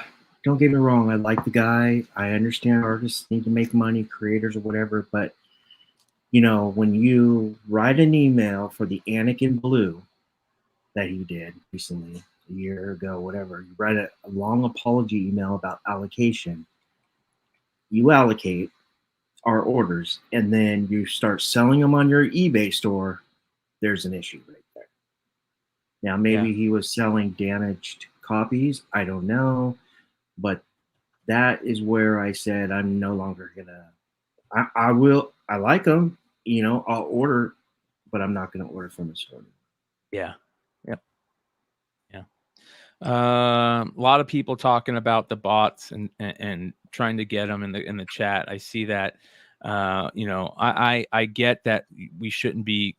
don't get me wrong. I like the guy. I understand artists need to make money, creators or whatever. But, when you write an email for the Anakin Blue that he did recently, a year ago, whatever, you write a long apology email about allocation. You allocate our orders, and then you start selling them on your eBay store. There's an issue right there. Now, maybe he was selling damaged copies. I don't know. But that is where I said, I'm no longer gonna, I like them, I'll order, but I'm not going to order from the store. Yeah. Yep. Yeah. A lot of people talking about the bots and trying to get them in the chat. I see that. I get that we shouldn't be,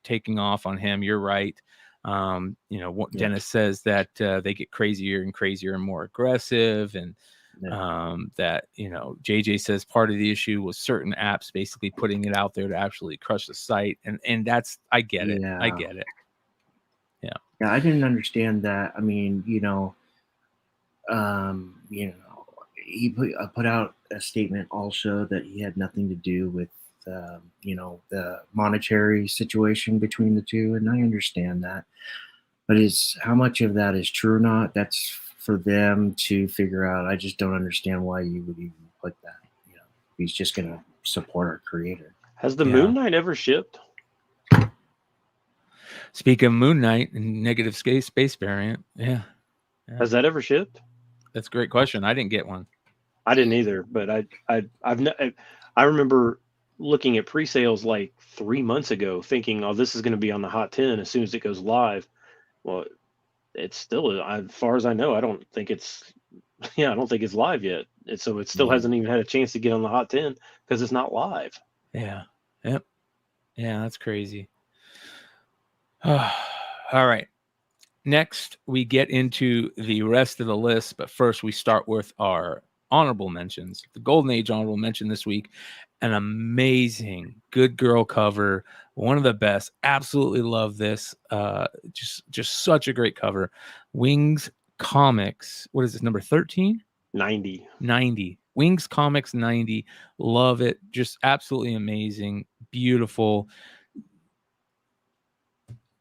taking off on him. You're right. What Dennis says that they get crazier and crazier and more aggressive, and that JJ says part of the issue was certain apps basically putting it out there to actually crush the site, and that's I get it. I get it. Yeah, I didn't understand that. I mean, he put out a statement also that he had nothing to do with the monetary situation between the two, and I understand that, but how much of that is true or not, that's for them to figure out. I just don't understand why you would even put that. He's just gonna support our creator. Has the Moon Knight ever shipped? Speaking of Moon Knight and negative space variant, yeah. Has that ever shipped? That's a great question. I didn't get one. I didn't either, but I remember looking at pre-sales like 3 months ago, thinking, "Oh, this is going to be on the Hot 10 as soon as it goes live." Well, it's still, as far as I know, I don't think it's, I don't think it's live yet. So it still hasn't even had a chance to get on the Hot 10 because it's not live. Yeah. Yep. Yeah, that's crazy. All right. Next, we get into the rest of the list, but first we start with our honorable mentions. The Golden Age honorable mention this week, an amazing Good Girl cover, one of the best. Absolutely love this. Just such a great cover. Wings Comics. What is this, number 13? 90. Wings Comics 90. Love it. Just absolutely amazing. Beautiful.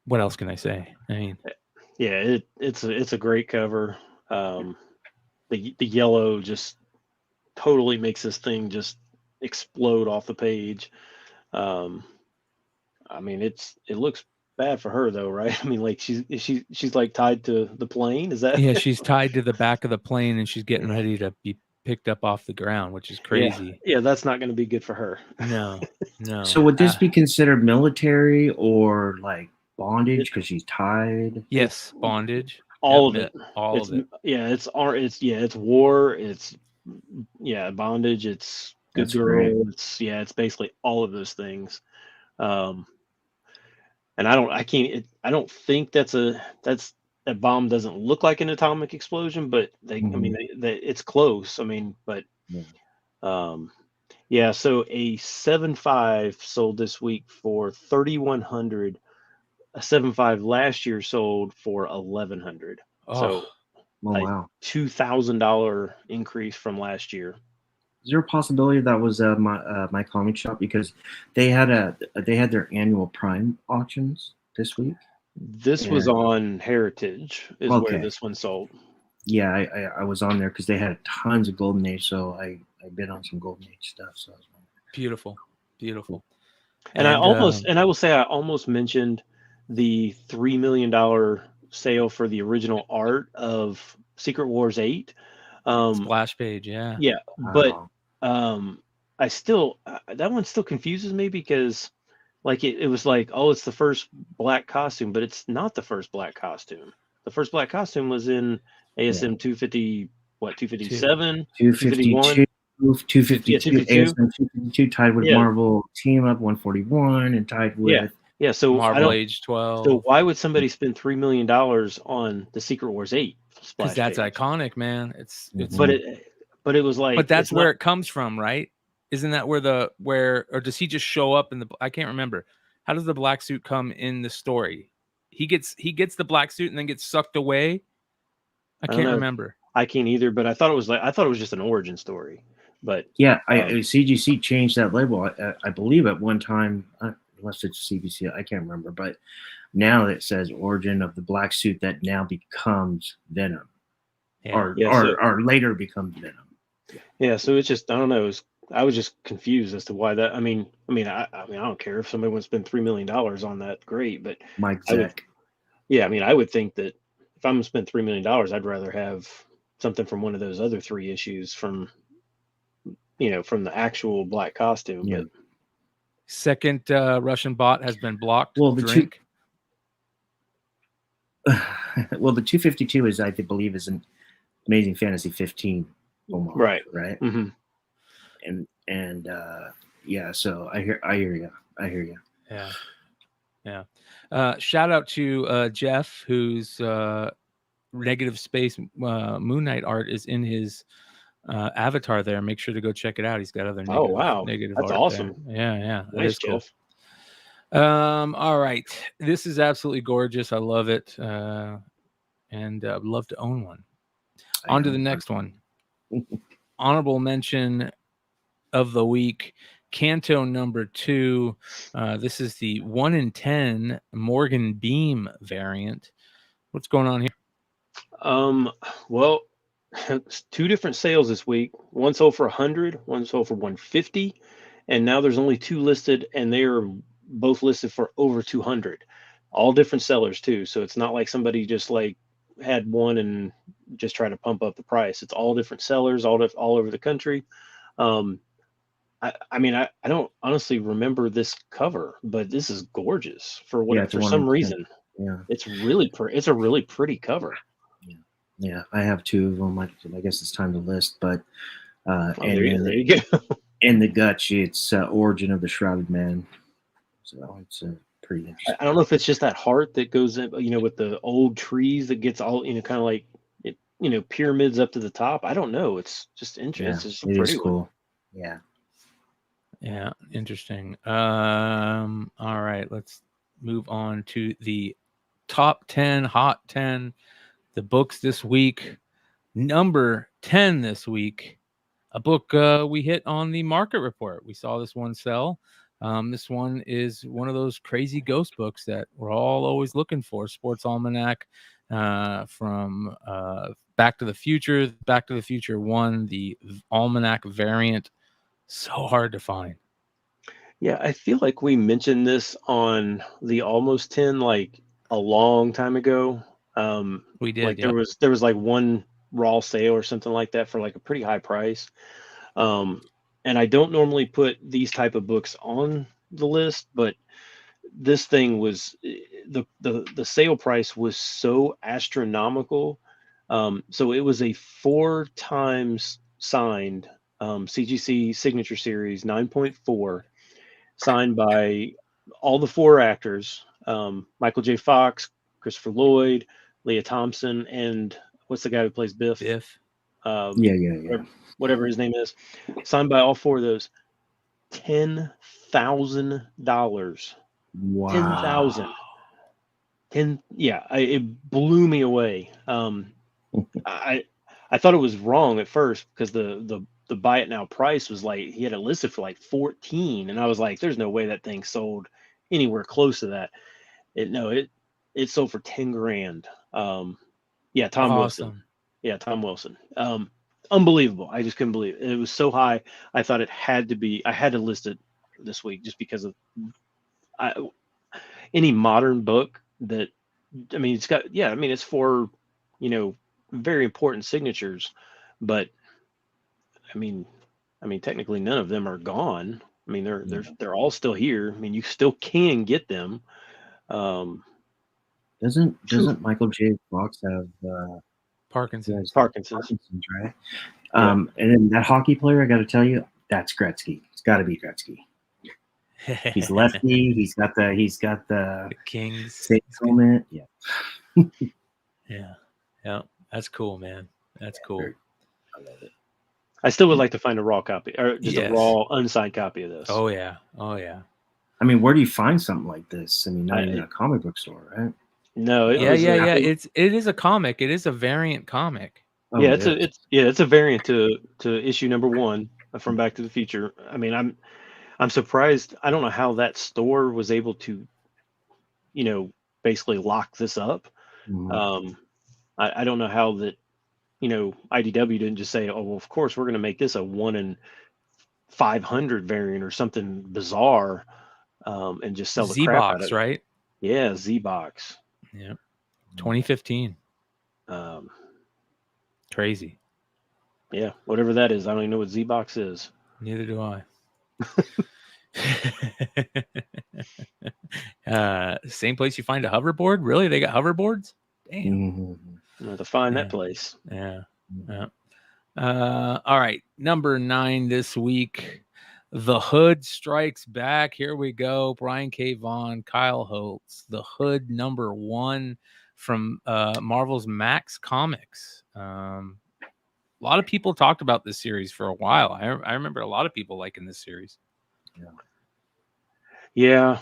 What else can I say? I mean, yeah, it's a great cover. The yellow just totally makes this thing just explode off the page. I mean, it looks bad for her though, right? I mean, like she's like tied to the plane. Is that? Yeah, she's tied to the back of the plane and she's getting ready to be picked up off the ground, which is crazy. Yeah, that's not going to be good for her. No. So would this be considered military or like bondage because she's tied? Yes, bondage. All of it. All of it. Yeah, it's war. It's bondage. It's good girl. Great. It's basically all of those things. And I don't think that bomb doesn't look like an atomic explosion, but I mean, it's close. I mean, but so a 7.5 sold this week for $3,100. A 7.5 last year sold for $1,100. So wow, $2,000 increase from last year. Is there a possibility that was my comic shop, because they had their annual Prime auctions this week? This was on Heritage where this one sold. Yeah, I was on there because they had tons of Golden Age, so I bid on some Golden Age stuff. So beautiful. And I will say I almost mentioned the $3 million sale for the original art of Secret Wars 8. Splash page, yeah. Yeah, but I still that one still confuses me because like it was like, oh, it's the first black costume, but it's not the first black costume. The first black costume was in ASM 250, 257, 251. 252, ASM 252 tied with Marvel Team Up 141 and tied with so Marvel Age 12. So why would somebody spend $3 million on the Secret Wars 8 splash? Because that's iconic, man. It's but it was like, but that's where it comes from, right? Isn't that where or does he just show up in the? I can't remember. How does the black suit come in the story? He gets the black suit and then gets sucked away. I can't remember. I can't either, but I thought it was just an origin story. But CGC changed that label. I believe at one time, unless it's CBC, I can't remember. But now it says origin of the black suit that now becomes Venom, or later becomes Venom. Yeah, so it's just, I don't know. I was just confused as to why that. I mean, I don't care if somebody wants to spend $3 million on that. Great, but Mike Zeck. I would think that if I'm going to spend $3 million, I'd rather have something from one of those other 3 issues from the actual black costume. Yeah. But second Russian bot has been blocked. Well, the 252 is, I believe, is an Amazing Fantasy 15. Right. Mm-hmm. And so I hear you. Yeah. Shout out to Jeff, whose negative space Moon Knight art is in his avatar there. Make sure to go check it out. He's got other negative that's art awesome there. Yeah, that nice, is cool. Jeff. All right, this is absolutely gorgeous. I love it, and I'd love to own one. On to the next one. Honorable mention of the week, Canto number 2. This is the 1 in 10 Morgan Beam variant. What's going on here? Well, 2 different sales this week. One sold for 100, one sold for 150, and now there's only 2 listed, and they are both listed for over 200. all different sellers too. So it's not like somebody just like had one and just try to pump up the price. It's all different sellers, all over the country. Um, I mean, I don't honestly remember this cover, but this is gorgeous Yeah, it's for one of some the. reason. Yeah. It's a really pretty cover. Yeah. Yeah, I have two of them. I guess it's time to list, but Oh, and then there you go. in the gut, it's Origin of the Shrouded Man. So it's pretty interesting. I don't know if it's just that heart that goes in, with the old trees that gets all, kind of like it, pyramids up to the top. I don't know. It's just interesting. Yeah, It's just a it pretty is one. cool. Yeah. Yeah, interesting. All right, let's move on to the top 10, hot 10, the books this week. Number 10 this week, a book we hit on the market report. We saw this one sell. This one is one of those crazy ghost books that we're all always looking for. Sports Almanac from Back to the Future. Back to the Future 1, the Almanac variant. So hard to find. Yeah, I feel like we mentioned this on the Almost 10 like a long time ago. We did, like yep. there was like one raw sale or something like that for like a pretty high price. And I don't normally put these type of books on the list, but this thing was the sale price was so astronomical. So it was a 4 times signed CGC Signature Series 9.4, signed by all the 4 actors: Michael J. Fox, Christopher Lloyd, Leah Thompson, and what's the guy who plays Biff? Biff. Yeah. Whatever his name is. Signed by all 4 of those. $10,000. Wow. 10,000. Yeah, it blew me away. I thought it was wrong at first because the buy it now price was like he had it listed for like 14, and I was like, there's no way that thing sold anywhere close to that. It sold for 10 grand. Yeah, Tom Wilson. Awesome. Yeah, Tom Wilson. Unbelievable. I just couldn't believe it. It was so high. I thought it had to be. I had to list it this week just because of any modern book that. I mean, it's for, very important signatures, but I mean, technically none of them are gone. I mean, they're all still here. I mean, you still can get them. Doesn't Michael J. Fox have Parkinson's. Parkinson's, right? Yeah. And then that hockey player, I got to tell you, that's Gretzky. It's got to be Gretzky. He's lefty. He's got the Kings helmet. Yeah. Yeah. That's cool, man. That's cool. I love it. I still would like to find a raw copy, or just Yes. a raw unsigned copy of this. Oh yeah. I mean, where do you find something like this? I mean, not even in a comic book store, right? No, Yeah. It is a comic. It is a variant comic. Oh, yeah, it's a variant to issue number 1 from Back to the Future. I mean, I'm surprised. I don't know how that store was able to, basically lock this up. Mhm. I don't know how that, IDW didn't just say, oh, well, of course we're going to make this a 1 in 500 variant or something bizarre, and just sell the crap out of Z-Box, it. right? Yeah, Z-Box. Yeah. 2015. Crazy. Yeah, whatever that is. I don't even know what Z-Box is. Neither do I. Same place you find a hoverboard? Really? They got hoverboards? Damn. Mm-hmm. I'm to find that place. Yeah. All right. Number 9 this week. The Hood Strikes Back. Here we go. Brian K. Vaughan, Kyle Holtz. The Hood number 1 from Marvel's Max Comics. A lot of people talked about this series for a while. I remember a lot of people liking this series. Yeah.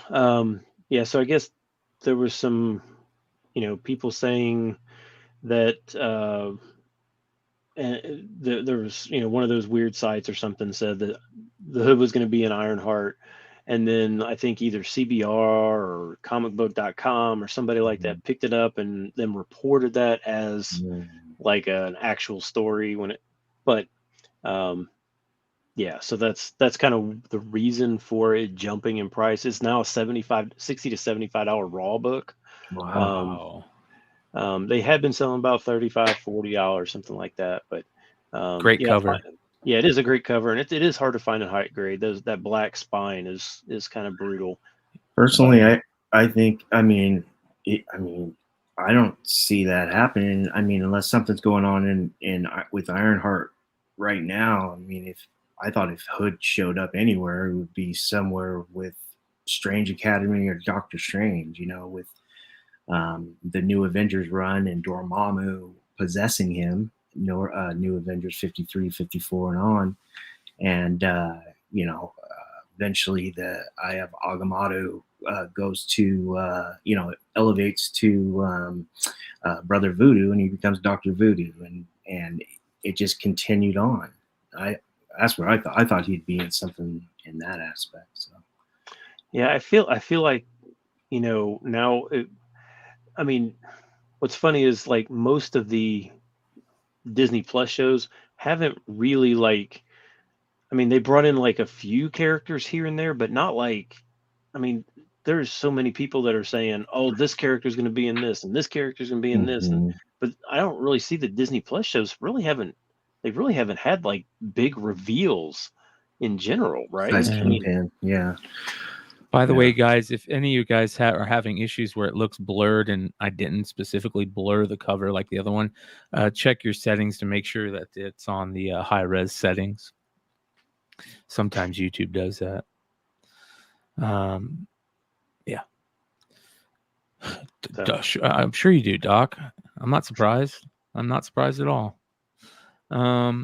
So I guess there was some, people saying that there was, one of those weird sites or something said that the Hood was going to be an Ironheart. And then I think either CBR or comicbook.com or somebody like that picked it up and then reported that as like an actual story but Yeah, so that's kind of the reason for it jumping in price. It's now a 60 to $75 raw book. Wow. They had been selling about $35, $40, something like that. But Great yeah, cover. yeah, it is a great cover, and it is hard to find in height grade. That black spine is kind of brutal. Personally, I think, I mean, I don't see that happening. I mean, unless something's going on in with Ironheart right now. I mean, if Hood showed up anywhere, it would be somewhere with Strange Academy or Doctor Strange. You know, with the New Avengers run and Dormammu possessing him. New Avengers 53, 54, and on, and eventually the Eye of Agamotto goes to elevates to Brother Voodoo, and he becomes Dr. Voodoo, and it just continued on. That's what I thought. I thought he'd be in something in that aspect. So yeah, I feel like now. I mean, what's funny is like most of the Disney Plus shows haven't really I mean, they brought in like a few characters here and there, but not like, I mean, there's so many people that are saying, "Oh, this character is going to be in this, and this character is going to be in this," but I don't really see the Disney Plus shows they really haven't had like big reveals in general, right? I mean, yeah. By the way, guys, if any of you guys are having issues where it looks blurred and I didn't specifically blur the cover like the other one, check your settings to make sure that it's on the high res settings. Sometimes YouTube does that. Yeah. I'm sure you do, Doc. I'm not surprised. I'm not surprised at all. All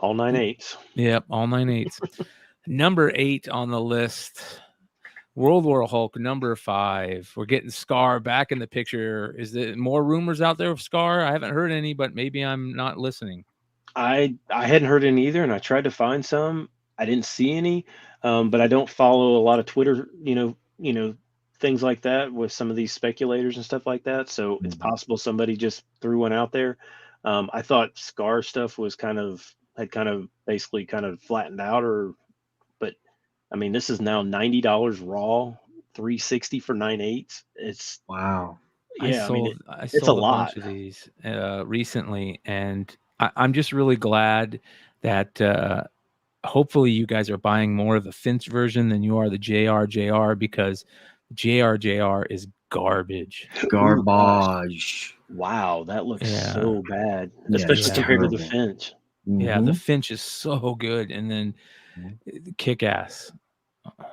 9/8. Yep, all 9/8. Number 8 on the list. World War Hulk, number 5. We're getting Scar back in the picture. Is there more rumors out there of Scar? I haven't heard any, but maybe I'm not listening. I hadn't heard any either, and I tried to find some. I didn't see any, but I don't follow a lot of Twitter, things like that with some of these speculators and stuff like that. So it's possible somebody just threw one out there. I thought Scar stuff was had basically flattened out, but I mean, this is now $90 raw, $360 for 9/8. It's wow. Yeah, I it's a sold a lot. bunch of these recently, and I'm just really glad that hopefully you guys are buying more of the Finch version than you are the JR, because JR is garbage. Garbage. Wow, that looks so bad, Yeah, especially compared to the terrible. Finch. Yeah, the Finch is so good, and then kick ass.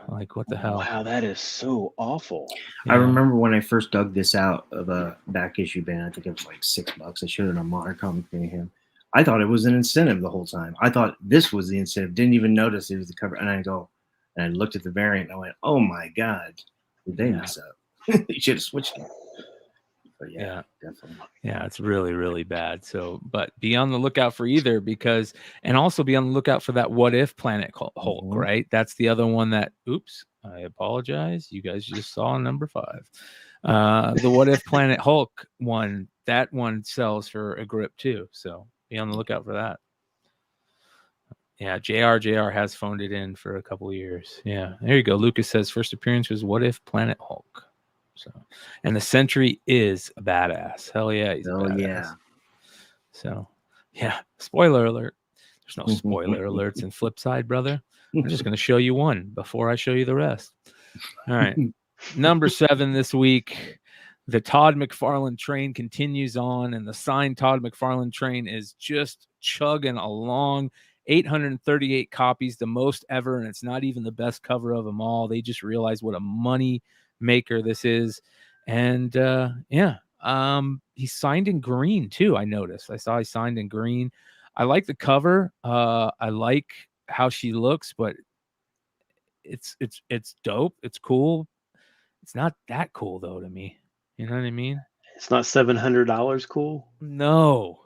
Like, what the hell? Wow, that is so awful. I remember when I first dug this out of a back issue bin, I think it was like $6. I showed it on Modern Comic Mayhem. I thought it was an incentive the whole time. I thought this was the incentive. Didn't even notice it was the cover. And I looked at the variant and I went, "Oh my god, did they mess up? You should have switched them." But yeah, definitely. Yeah, it's really, really bad. So, but be on the lookout for either, and also be on the lookout for that What If Planet Hulk, right? That's the other one that, oops, I apologize. You guys just saw number 5. The What If Planet Hulk one, that one sells for a grip too. So be on the lookout for that. Yeah, JR has phoned it in for a couple of years. Yeah, there you go. Lucas says first appearance was What If Planet Hulk. So, and the Sentry is a badass. Hell yeah, he's a badass. Yeah. So, yeah. Spoiler alert. There's no spoiler alerts in Flipside, brother. I'm just going to show you one before I show you the rest. All right. Number 7 this week. The Todd McFarlane train continues on, and the signed Todd McFarlane train is just chugging along. 838 copies, the most ever, and it's not even the best cover of them all. They just realized what a money maker this is. And he signed in green too. I noticed. I saw he signed in green. I like the cover. I like how she looks, but it's dope. It's cool. It's not that cool though to me. You know what I mean? It's not $700 cool. No.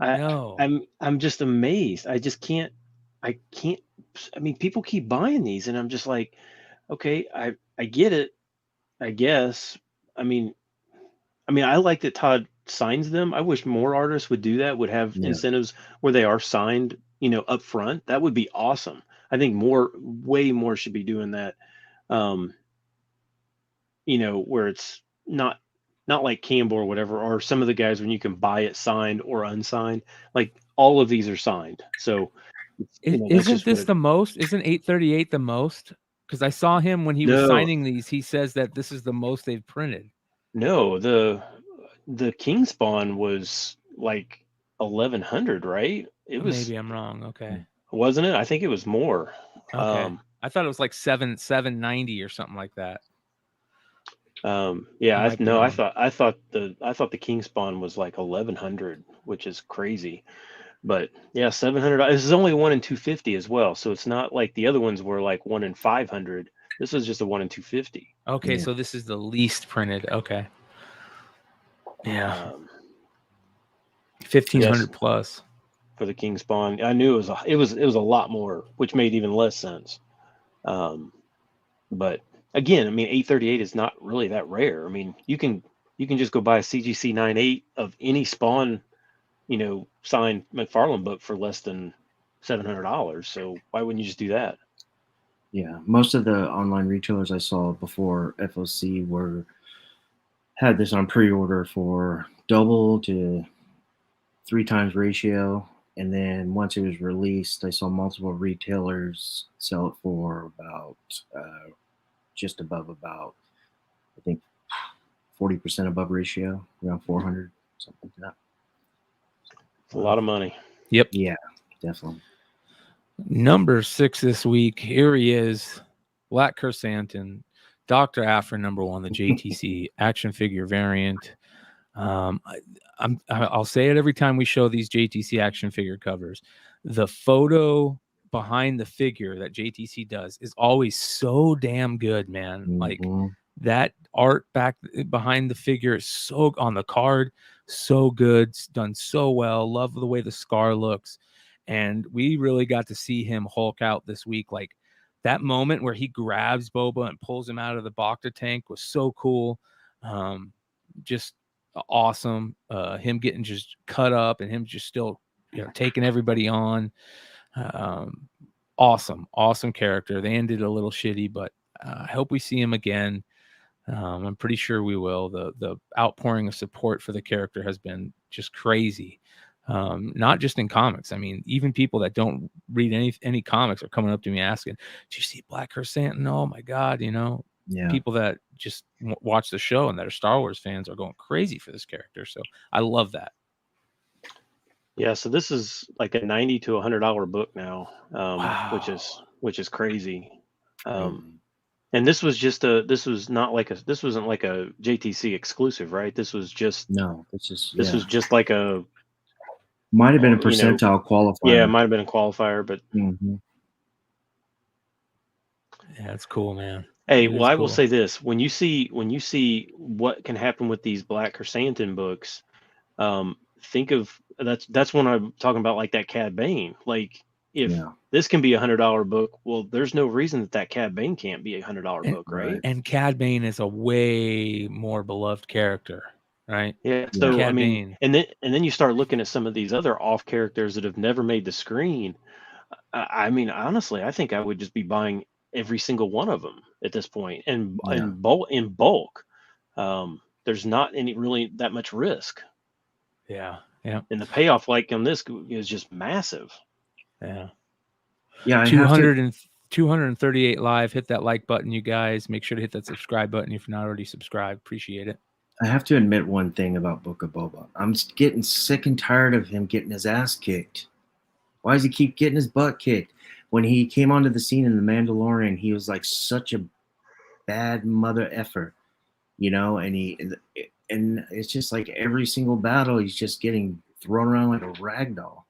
I'm just amazed. I can't. I mean, people keep buying these, and I'm just like, okay, I get it. I guess. I mean, I like that Todd signs them. I wish more artists would do that. Would have incentives where they are signed, up front, that would be awesome. I think way more should be doing that. Where it's not like Campbell or whatever, or some of the guys when you can buy it signed or unsigned. Like all of these are signed. So isn't this the most? Isn't 838 the most? Because I saw him when he was signing these. He says that this is the most they've printed. No, the King Spawn was like 1,100, right? It was. Maybe I'm wrong. Okay. Wasn't it? I think it was more. Okay. I thought it was like 790 or something like that. Yeah, I thought the King Spawn was like 1,100, which is crazy. But yeah, $700. This is only 1 in 250 as well, so it's not like the other ones were like 1 in 500. This was just a 1 in 250. Okay, so this is the least printed. Okay. Yeah. 1,500 plus for the King Spawn. I knew it was a lot more, which made even less sense. But again, I mean, 838 is not really that rare. I mean, you can just go buy a CGC 98 of any Spawn, signed McFarlane book for less than $700. So why wouldn't you just do that? Yeah, most of the online retailers I saw before FOC had this on pre-order for double to 3 times ratio, and then once it was released, I saw multiple retailers sell it for about just above about, I think, 40% above ratio, around 400, something like that. It's a lot of money. Yep. Yeah, definitely. Number 6 this week. Here he is, Black Chrysanthemum, Dr. Afra #1, the JTC action figure variant. I'll say it every time we show these JTC action figure covers. The photo behind the figure that JTC does is always so damn good, man. Mm-hmm. Like that art back behind the figure is so on the card, so good. It's done so well. Love the way the scar looks. And we really got to see him Hulk out this week. Like that moment where he grabs Boba and pulls him out of the Bacta tank was so cool. Just awesome. Him getting just cut up and him just still, taking everybody on. Awesome character. They ended a little shitty, but I hope we see him again. I'm pretty sure we will. The outpouring of support for the character has been just crazy. Not just in comics. I mean, even people that don't read any comics are coming up to me asking, "Did you see Black Chrysanthemum? Oh my God!" Yeah. People that just watch the show and that are Star Wars fans are going crazy for this character. So I love that. Yeah. So this is like a $90 to $100 book now, Wow. which is crazy. And this wasn't like a JTC exclusive, right? This was just was just like a. Might have been a percentile qualifier. Yeah, it might have been a qualifier, but yeah, it's cool, man. Hey, well, I will say this: when you see what can happen with these Black Chrysanthemum books, think of that's when I'm talking about like that Cad Bane. Like if this can be $100 book, well, there's no reason that Cad Bane can't be a $100 book, right? And Cad Bane is a way more beloved character. Right. Yeah. So I mean, and then you start looking at some of these other off characters that have never made the screen. I mean, honestly, I think I would just be buying every single one of them at this point, and in bulk. There's not any really that much risk. Yeah. And the payoff, like on this, is just massive. Yeah. 238 live. Hit that like button, you guys. Make sure to hit that subscribe button if you're not already subscribed. Appreciate it. I have to admit one thing about Book of Boba. I'm getting sick and tired of him getting his ass kicked. Why does he keep getting his butt kicked? When he came onto the scene in The Mandalorian, he was like such a bad mother effer, and it's just like every single battle, he's just getting thrown around like a rag doll.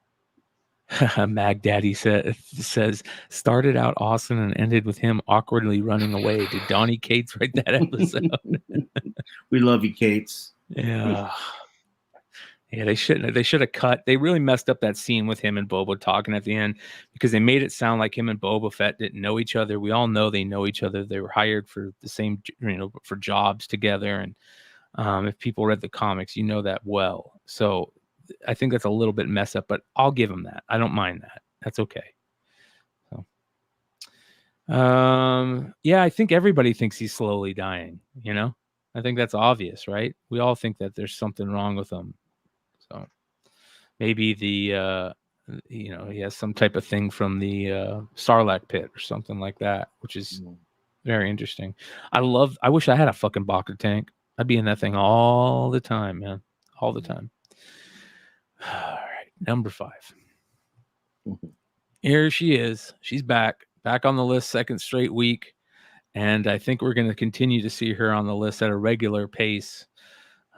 Mag Daddy says started out awesome and ended with him awkwardly running away. Did Donnie Cates write that episode? We love you, Cates. Yeah. They should have cut. They really messed up that scene with him and Boba talking at the end because they made it sound like him and Boba Fett didn't know each other. We all know they know each other. They were hired for the same, for jobs together. And if people read the comics, that well. So I think that's a little bit mess up, but I'll give him that. I don't mind that. That's okay. So, yeah, I think everybody thinks he's slowly dying. You know, I think that's obvious, right? We all think that there's something wrong with him. So maybe the he has some type of thing from the Sarlacc pit or something like that, which is very interesting. I wish I had a fucking Baka tank. I'd be in that thing all the time, man. All the time. All right, number 5. Here she is. She's back on the list, second straight week. And I think we're going to continue to see her on the list at a regular pace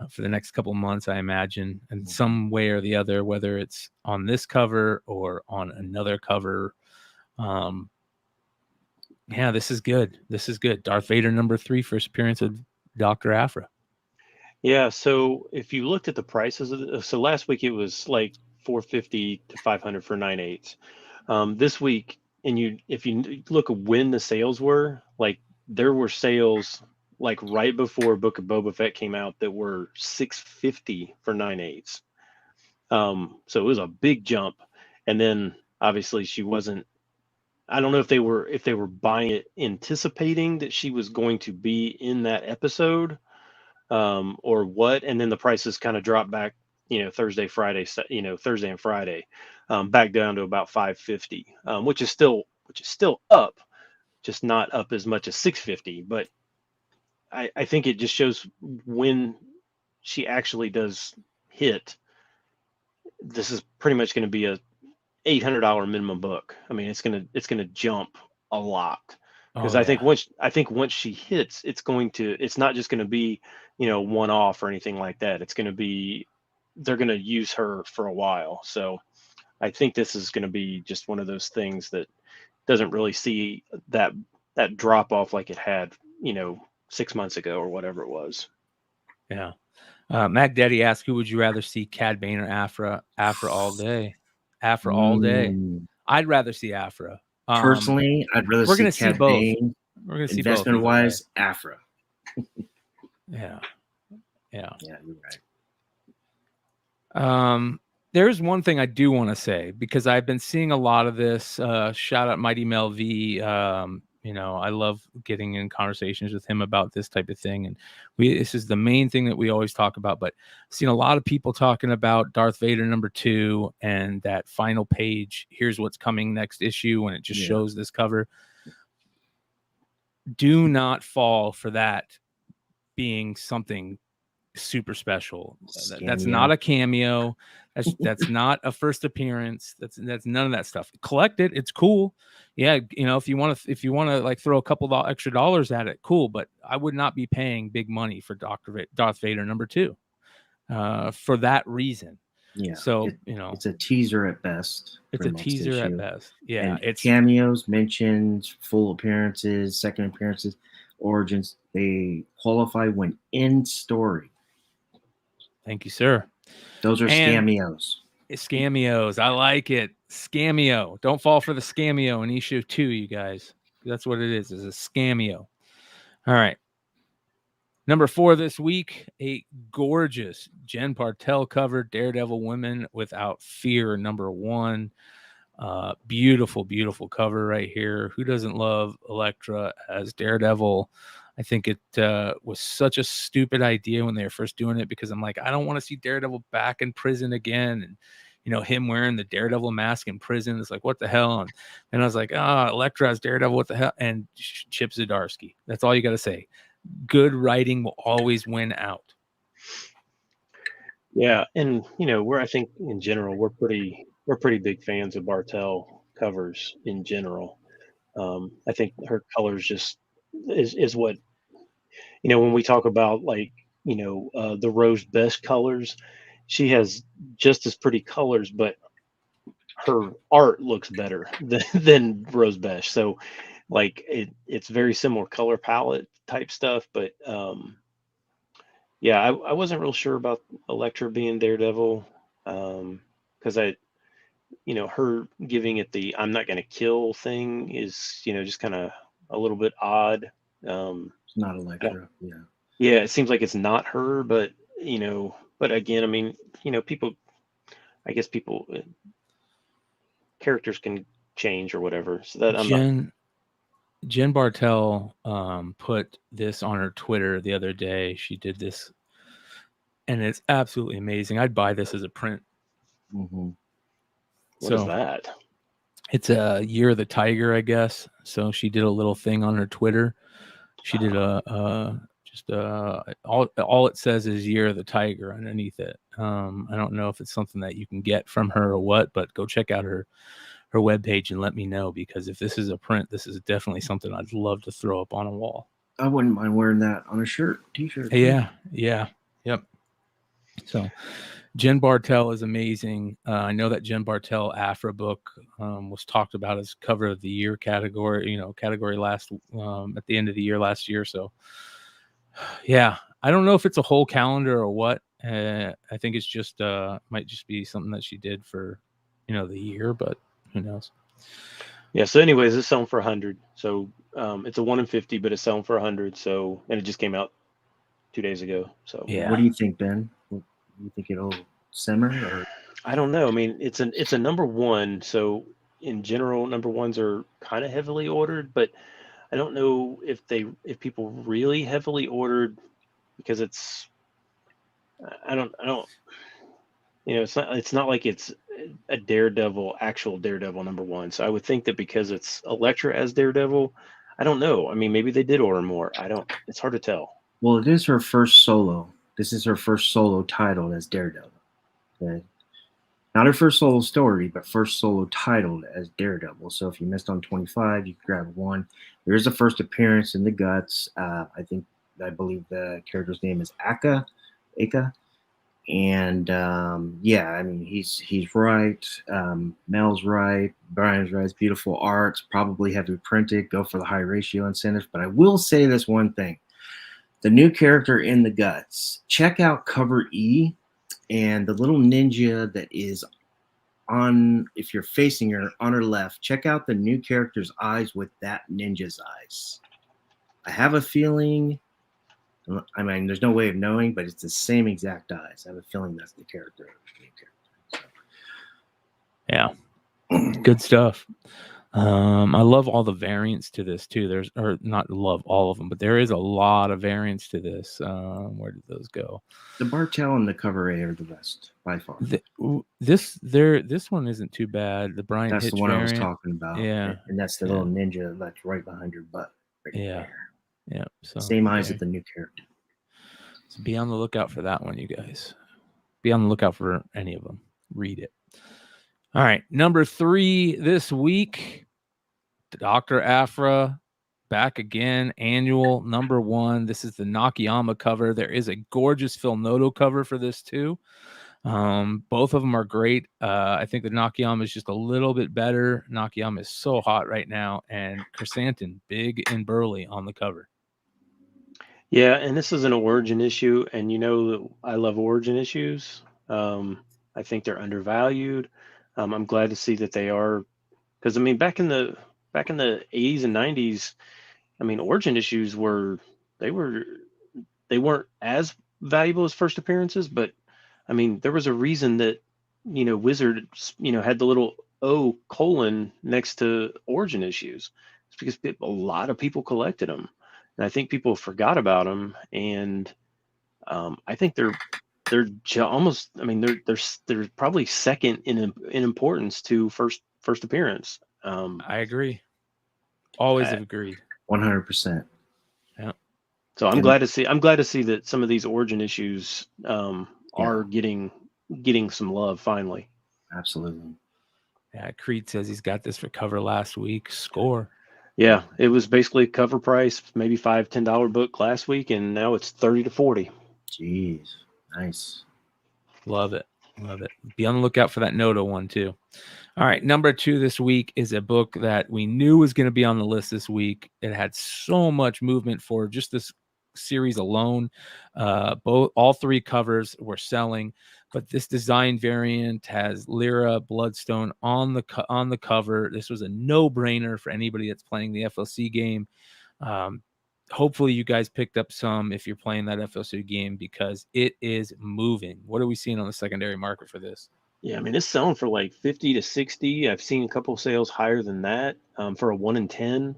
for the next couple months, I imagine, in some way or the other, whether it's on this cover or on another cover. Yeah, this is good. This is good. Darth Vader number 3, first appearance of Dr. Aphra. Yeah, so if you looked at the prices so last week it was like $450 to $500 for 9/8. This week, and if you look at when the sales were, like there were sales like right before Book of Boba Fett came out that were $650 for 9/8. So it was a big jump, and then obviously she wasn't. I don't know if they were buying it anticipating that she was going to be in that episode, or what, and then the prices kind of dropped back, Thursday, Friday, Thursday and Friday, back down to about $550, which is still up, just not up as much as $650. But I think it just shows when she actually does hit. This is pretty much going to be a $800 minimum book. I mean, it's gonna jump a lot, because I think once she hits, it's not just gonna be one off or anything like that. It's gonna be, they're gonna use her for a while. So I think this is gonna be just one of those things that doesn't really see that drop off like it had 6 months ago or whatever it was. Yeah. Mac Daddy asked, who would you rather see, Cad Bane or Aphra? Aphra all day. Aphra all day. I'd rather see Aphra. Personally, I'd rather see Cad Bane. We're gonna see investment wise, Aphra. Yeah, you're right. There's one thing I do want to say, because I've been seeing a lot of this. Shout out Mighty Mel V. I love getting in conversations with him about this type of thing, and this is the main thing that we always talk about. But I've seen a lot of people talking about Darth Vader number 2 and that final page. Here's what's coming next issue, when it just shows this cover. Do not fall for that being something super special. That's not a cameo. That's not a first appearance. That's none of that stuff. Collect it. It's cool. Yeah, if you want to like throw a couple of extra dollars at it, cool. But I would not be paying big money for Darth Vader number 2 for that reason. Yeah. So it's a teaser at best. It's a teaser issue. At best. Yeah. And it's cameos, mentions, full appearances, second appearances, origins. They qualify when in story. Thank you, sir. Those are scameos. Scameos. I like it. Scameo. Don't fall for the scameo in issue 2, you guys. That's what it is a scameo. All right. Number 4 this week, a gorgeous Jen Partel cover, Daredevil Women Without Fear, number 1. Beautiful, beautiful cover right here. Who doesn't love Elektra as Daredevil? I think it was such a stupid idea when they were first doing it, because I'm like, I don't want to see Daredevil back in prison again. And, him wearing the Daredevil mask in prison. It's like, what the hell? And I was like, Elektra as Daredevil, what the hell? And Chip Zdarsky. That's all you got to say. Good writing will always win out. Yeah. And, I think in general, we're pretty big fans of Bartel covers in general. I think her colors just is what, when we talk about like, the Rose Best colors, she has just as pretty colors, but her art looks better than Rose Best. So like it's very similar color palette type stuff, but yeah, I wasn't real sure about Elektra being Daredevil, because her giving it the "I'm not going to kill" thing is just kind of a little bit odd. It's not Elektra. Yeah, it seems like it's not her, but but again, I mean, people, I guess people characters can change or whatever. So that Jen Bartel put this on her Twitter the other day. She did this, and it's absolutely amazing. I'd buy this as a print. Mm-hmm. What is that? It's a Year of the Tiger, I guess. So she did a little thing on her Twitter. She did all it says is Year of the Tiger underneath it. I don't know if it's something that you can get from her or what, but go check out her webpage and let me know, because if this is a print, this is definitely something I'd love to throw up on a wall. I wouldn't mind wearing that on a shirt, t-shirt. Yeah. Yep. So Jen Bartel is amazing. I know that Jen Bartel Afra book was talked about as cover of the year category, last at the end of the year last year. So yeah, I don't know if it's a whole calendar or what. I think it's just might just be something that she did for the year, but who knows. Yeah. So anyways, it's selling for 100. So it's a 1 in 50, but it's selling for 100. So, and it just came out 2 days ago. So yeah. What do you think, Ben? You think it'll simmer, or? I don't know. I mean, it's a number one. So in general, number ones are kind of heavily ordered, but I don't know if people really heavily ordered, because it's, I don't, it's not like it's a actual Daredevil number one. So I would think that because it's Elektra as Daredevil, I don't know. I mean, maybe they did order more. It's hard to tell. Well, it is her first solo. This is her first solo titled as Daredevil. Okay. Not her first solo story, but first solo titled as Daredevil. So if you missed on 25, you can grab one. There is a first appearance in the Guts. I believe the character's name is Aka. And yeah, I mean, he's right. Mel's right. Brian's right. It's beautiful art. Probably heavy printed. Go for the high ratio incentives. But I will say this one thing. The new character in the Guts. Check out cover E. And the little ninja that is on, if you're facing her on her left, check out the new character's eyes with that ninja's eyes. I have a feeling, I mean, there's no way of knowing, but it's the same exact eyes. I have a feeling that's the character. So. Yeah. Good stuff. I love all the variants to this too. Or not love all of them, but there is a lot of variants to this. Where did those go? The Bartel and the cover A are the best by far. This one isn't too bad. The Brian That's Hitch the one variant. I was talking about. Yeah, and that's the little ninja that's right behind your butt. Right there. Yeah. So same eyes as the new character. So be on the lookout for that one, you guys. Be on the lookout for any of them. Read it. All right, number 3 this week, Dr. Aphra, back again, annual number 1. This is the Nakayama cover. There is a gorgeous Phil Noto cover for this too. Both of them are great. I think the Nakayama is just a little bit better. Nakayama is so hot right now, and Chrysanthemum, big and burly on the cover. Yeah, and this is an origin issue, and I love origin issues. I think they're undervalued. I'm glad to see that they are, because I mean, back in the 80s and 90s, I mean, origin issues weren't as valuable as first appearances, but I mean, there was a reason that Wizard had the little O colon next to origin issues. It's because a lot of people collected them, and I think people forgot about them, and I think they're almost. I mean, they're probably second in importance to first appearance. I agree. Always have agreed. 100%. Yeah. So I'm glad to see that some of these origin issues are getting some love finally. Absolutely. Yeah, Creed says he's got this for cover last week. Score. Yeah, it was basically cover price, maybe $5-10 book last week, and now it's 30 to 40. Jeez, nice. Love it. Be on the lookout for that Noto one too. All right, number 2 this week is a book that we knew was going to be on the list this week. It had so much movement for just this series alone. All 3 covers were selling, but this design variant has Lyra Bloodstone on the cover. This was a no-brainer for anybody that's playing the FLC game. Hopefully you guys picked up some if you're playing that FLC game, because it is moving. What are we seeing on the secondary market for this? Yeah, I mean, it's selling for like 50 to 60. I've seen a couple sales higher than that for a 1 in 10.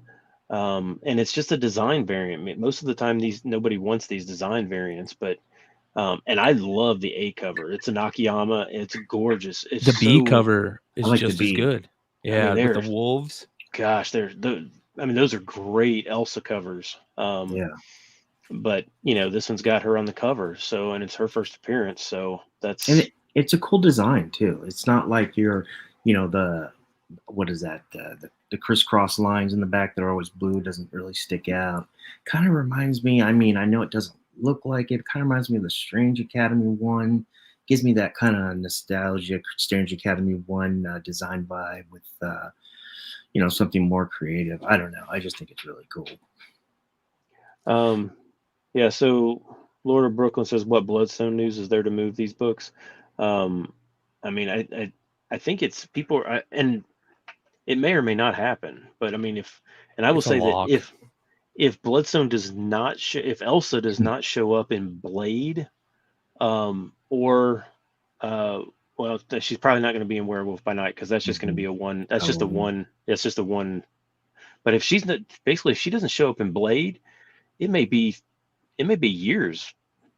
And it's just a design variant. I mean, most of the time, nobody wants these design variants, but and I love the A cover. It's an Akiyama. It's gorgeous. It's The B so, cover I is like the just as B. good. I mean, Yeah, with the wolves. gosh, I mean, those are great Elsa covers. Yeah. But this one's got her on the cover, so, and it's her first appearance, so And that's it's a cool design too. It's not like the what is that? The crisscross lines in the back that are always blue doesn't really stick out. Kind of reminds me. I mean, I know it doesn't look like it. Kind of reminds me of the Strange Academy one. Gives me that kind of nostalgia, Strange Academy one design vibe with something more creative. I don't know. I just think it's really cool. yeah. So Lord of Brooklyn says, "What Bloodstone news is there to move these books?" I mean, I think it's people and it may or may not happen, but I mean, and I will It's a say that lock. if Bloodstone does not if Elsa does not show up in Blade, or well, she's probably not going to be in Werewolf by Night because that's just going to be a one. That's just a one. That's just a one. But if she's not, basically, if she doesn't show up in Blade, it may be years,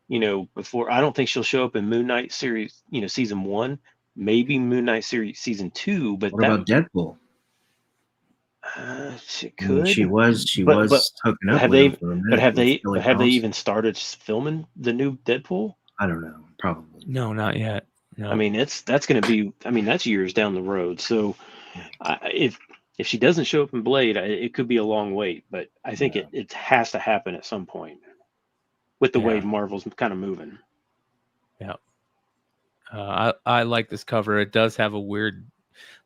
before. I don't think she'll show up in Moon Knight series, season 1, maybe Moon Knight series season 2. But What about Deadpool? She I mean, could. she But was hooking up have with him they? for a But minute have with they? Billy But have they Cross. even started filming the new Deadpool? I don't know. Probably. No, not yet. No. I mean, that's going to be. I mean, that's years down the road. So, if she doesn't show up in Blade, it could be a long wait. But I think it has to happen at some point with the way Marvel's kind of moving. Yeah. I like this cover. It does have a weird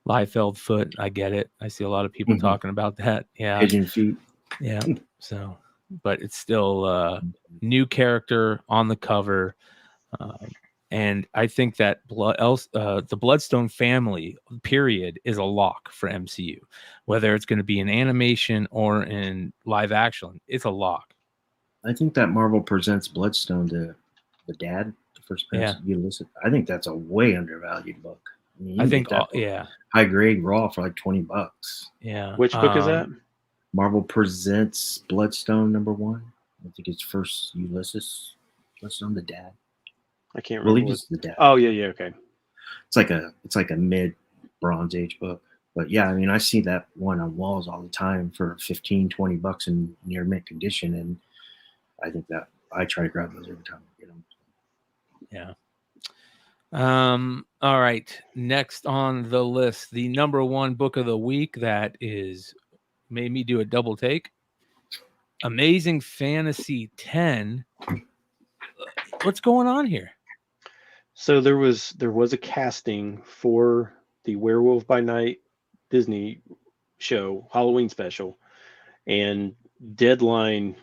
Liefeld foot. I get it. I see a lot of people talking about that. Yeah. Pigeon feet. Yeah. So, but it's still new character on the cover. And I think that the Bloodstone family period is a lock for MCU, whether it's going to be in animation or in live action. It's a lock. I think that Marvel presents Bloodstone to the dad, the first parents Ulysses. I think that's a way undervalued book. I mean, I think high grade raw for like $20. Yeah. Which book is that? Marvel presents Bloodstone #1. I think it's first Ulysses Bloodstone, the dad. I can't remember. Well, the dad. Oh yeah, okay. It's like a mid Bronze Age book. But yeah, I mean, I see that one on walls all the time for $15-20 in near mint condition, and I think that I try to grab those every time I get them. Yeah. All right. Next on the list, the #1 book of the week that is made me do a double take. Amazing Fantasy 10. What's going on here? So there was a casting for the Werewolf by Night Disney show Halloween special, and Deadline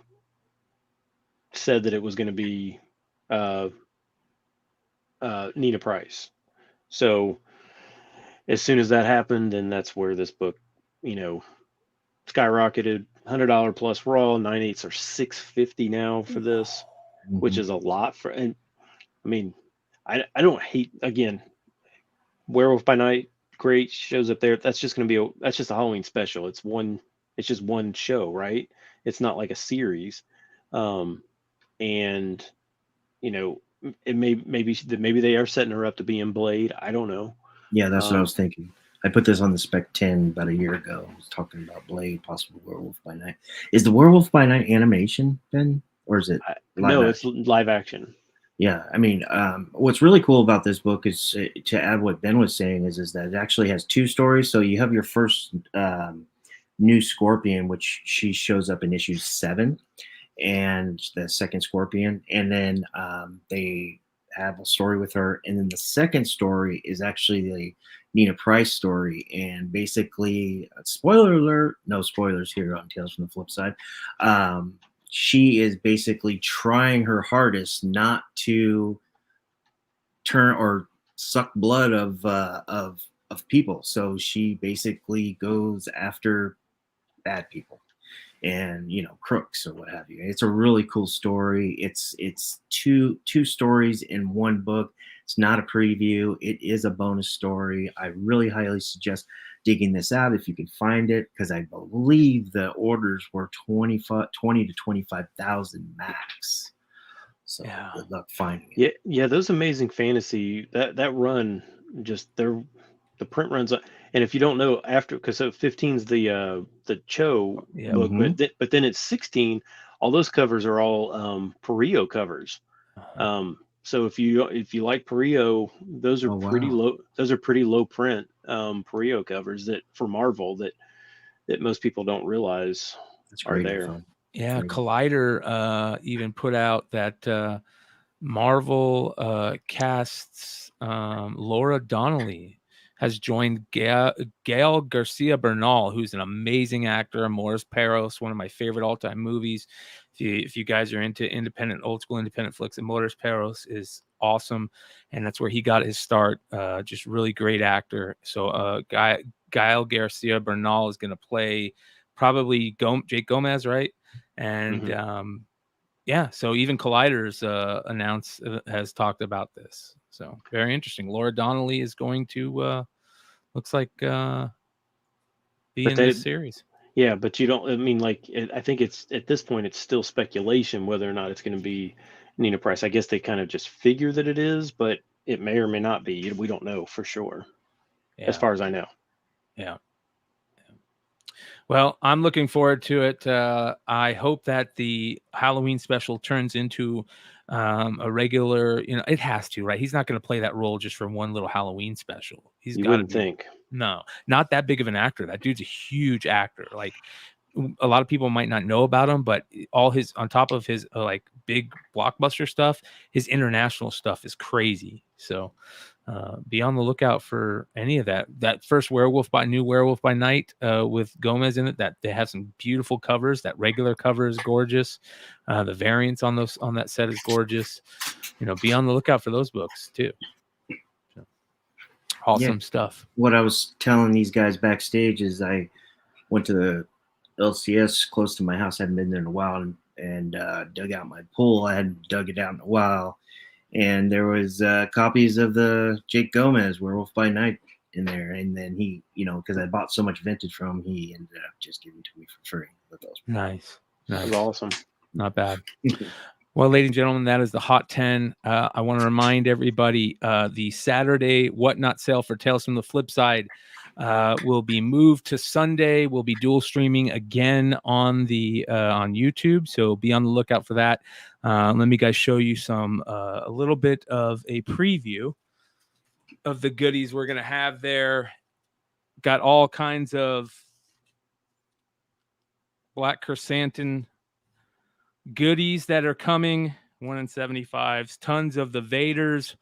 said that it was going to be Nina Price. So as soon as that happened, then that's where this book, skyrocketed. $100 plus raw, 9/8 or $650 now for this, which is a lot for. And I mean, I don't hate, again, Werewolf by Night, great, shows up there. That's just going to be that's just a Halloween special. It's just one show, right? It's not like a series. And it maybe they are setting her up to be in Blade. I don't know. Yeah, that's what I was thinking. I put this on the Spec 10 about a year ago. I was talking about Blade, possible Werewolf by Night. Is the Werewolf by Night animation, Ben? Or is it live action? It's live action. Yeah, I mean, what's really cool about this book is, to add what Ben was saying, is that it actually has 2 stories. So you have your first new Scorpion, which she shows up in issue 7, and the second Scorpion. And then they have a story with her. And then the second story is actually the Nina Price story. And basically, spoiler alert, no spoilers here on Tales from the Flip Side. She is basically trying her hardest not to turn or suck blood of people. So she basically goes after bad people and crooks or what have you. It's a really cool story. It's two stories in one book. It's not a preview. It is a bonus story. I really highly suggest digging this out if you can find it, because I believe the orders were 20 to 25,000 max. So good luck finding it. Yeah, those Amazing Fantasy, that run, just the print runs, and if you don't know, after, because so 15's the Cho book, but then it's 16. All those covers are all Perio covers. So if you like Perio, those are pretty low. Those are pretty low print Perio covers that for Marvel that most people don't realize are there. Fun. Yeah, Collider even put out that Marvel casts Laura Donnelly has joined Gail Garcia Bernal, who's an amazing actor. Amores Perros, one of my favorite all-time movies. If you guys are into old school independent flicks, Amores Perros is awesome, and that's where he got his start. Just really great actor. So Gail Garcia Bernal is going to play probably Jake Gomez, right? And yeah, so even Collider's has talked about this. So very interesting. Laura Donnelly is going to looks like be in this series. Yeah, but you don't. I mean, like, I think it's at this point it's still speculation whether or not it's going to be Nina Price. I guess they kind of just figure that it is, but it may or may not be. We don't know for sure, as far as I know. Yeah. Well, I'm looking forward to it. I hope that the Halloween special turns into a regular, it has to, right? He's not going to play that role just for one little Halloween special. You wouldn't think. No, not that big of an actor. That dude's a huge actor. Like, a lot of people might not know about him, but on top of his like big blockbuster stuff, his international stuff is crazy. So be on the lookout for any of that. That first Werewolf by Night with Gomez in it, that they have some beautiful covers. That regular cover is gorgeous. The variants on that set is gorgeous. Be on the lookout for those books too. So, awesome stuff. What I was telling these guys backstage is I went to the LCS close to my house. I hadn't been there in a while, and dug out my pool. I hadn't dug it out in a while. And there was copies of the Jake Gomez Werewolf by Night in there. And then he, because I bought so much vintage from him, he ended up just giving it to me for free. Nice. That was awesome. Not bad. Well, ladies and gentlemen, that is the Hot 10. I want to remind everybody the Saturday Whatnot sale for Tales from the Flipside will be moved to Sunday. We'll be dual streaming again on YouTube, so be on the lookout for that. Let me guys show you a little bit of a preview of the goodies we're gonna have there. Got all kinds of Black Chrysanthemum goodies that are coming. 1 in 75s, tons of the Vaders,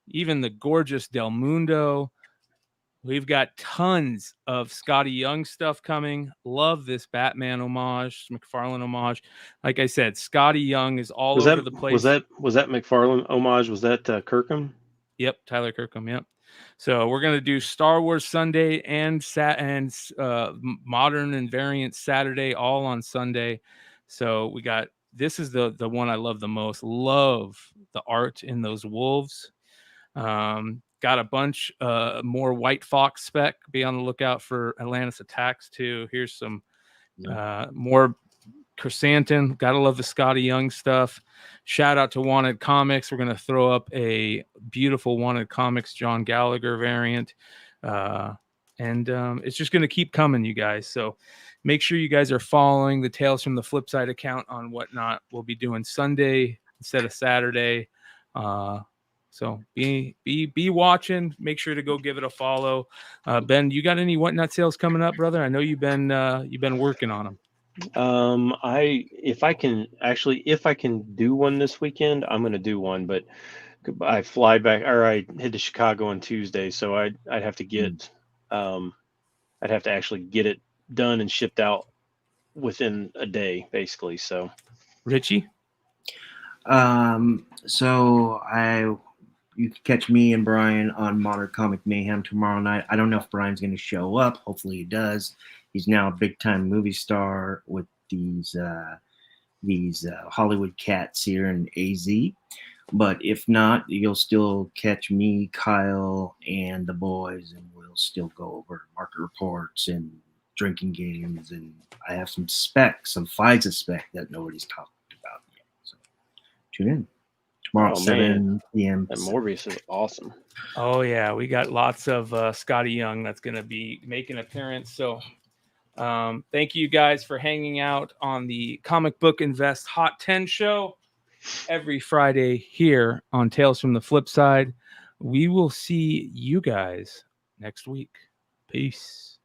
even the gorgeous Del Mundo. We've got tons of Scotty Young stuff coming. Love this Batman homage, McFarlane homage. Like I said, Scotty Young is all over the place. Was that McFarlane homage? Was that Kirkham? Yep, Tyler Kirkham. Yep. So we're gonna do Star Wars Sunday and modern and variant Saturday, all on Sunday. So we got, this is the one I love the most. Love the art in those wolves. Got a bunch more White Fox spec. Be on the lookout for Atlantis Attacks too. Here's some more Chrysanthemum. Gotta love the Scotty Young stuff. Shout out to Wanted Comics. We're gonna throw up a beautiful Wanted Comics John Gallagher variant. And it's just gonna keep coming, you guys. So make sure you guys are following the Tales from the Flipside account on Whatnot. We'll be doing Sunday instead of Saturday. So be watching. Make sure to go give it a follow. Ben, you got any Whatnot sales coming up, brother? I know you've been working on them. If I can do one this weekend, I'm going to do one, but I fly back, or I head to Chicago on Tuesday. So I'd have to get, I'd have to actually get it done and shipped out within a day, basically. So Richie. You can catch me and Brian on Modern Comic Mayhem tomorrow night. I don't know if Brian's going to show up. Hopefully he does. He's now a big-time movie star with these Hollywood cats here in AZ. But if not, you'll still catch me, Kyle, and the boys, and we'll still go over market reports and drinking games. And I have some FISA spec that nobody's talked about yet. So tune in tomorrow at 7 p.m. That Morbius is awesome. Oh yeah, we got lots of Scotty Young that's going to be making an appearance. So thank you guys for hanging out on the Comic Book Invest Hot 10 show every Friday here on Tales from the Flipside. We will see you guys next week. Peace.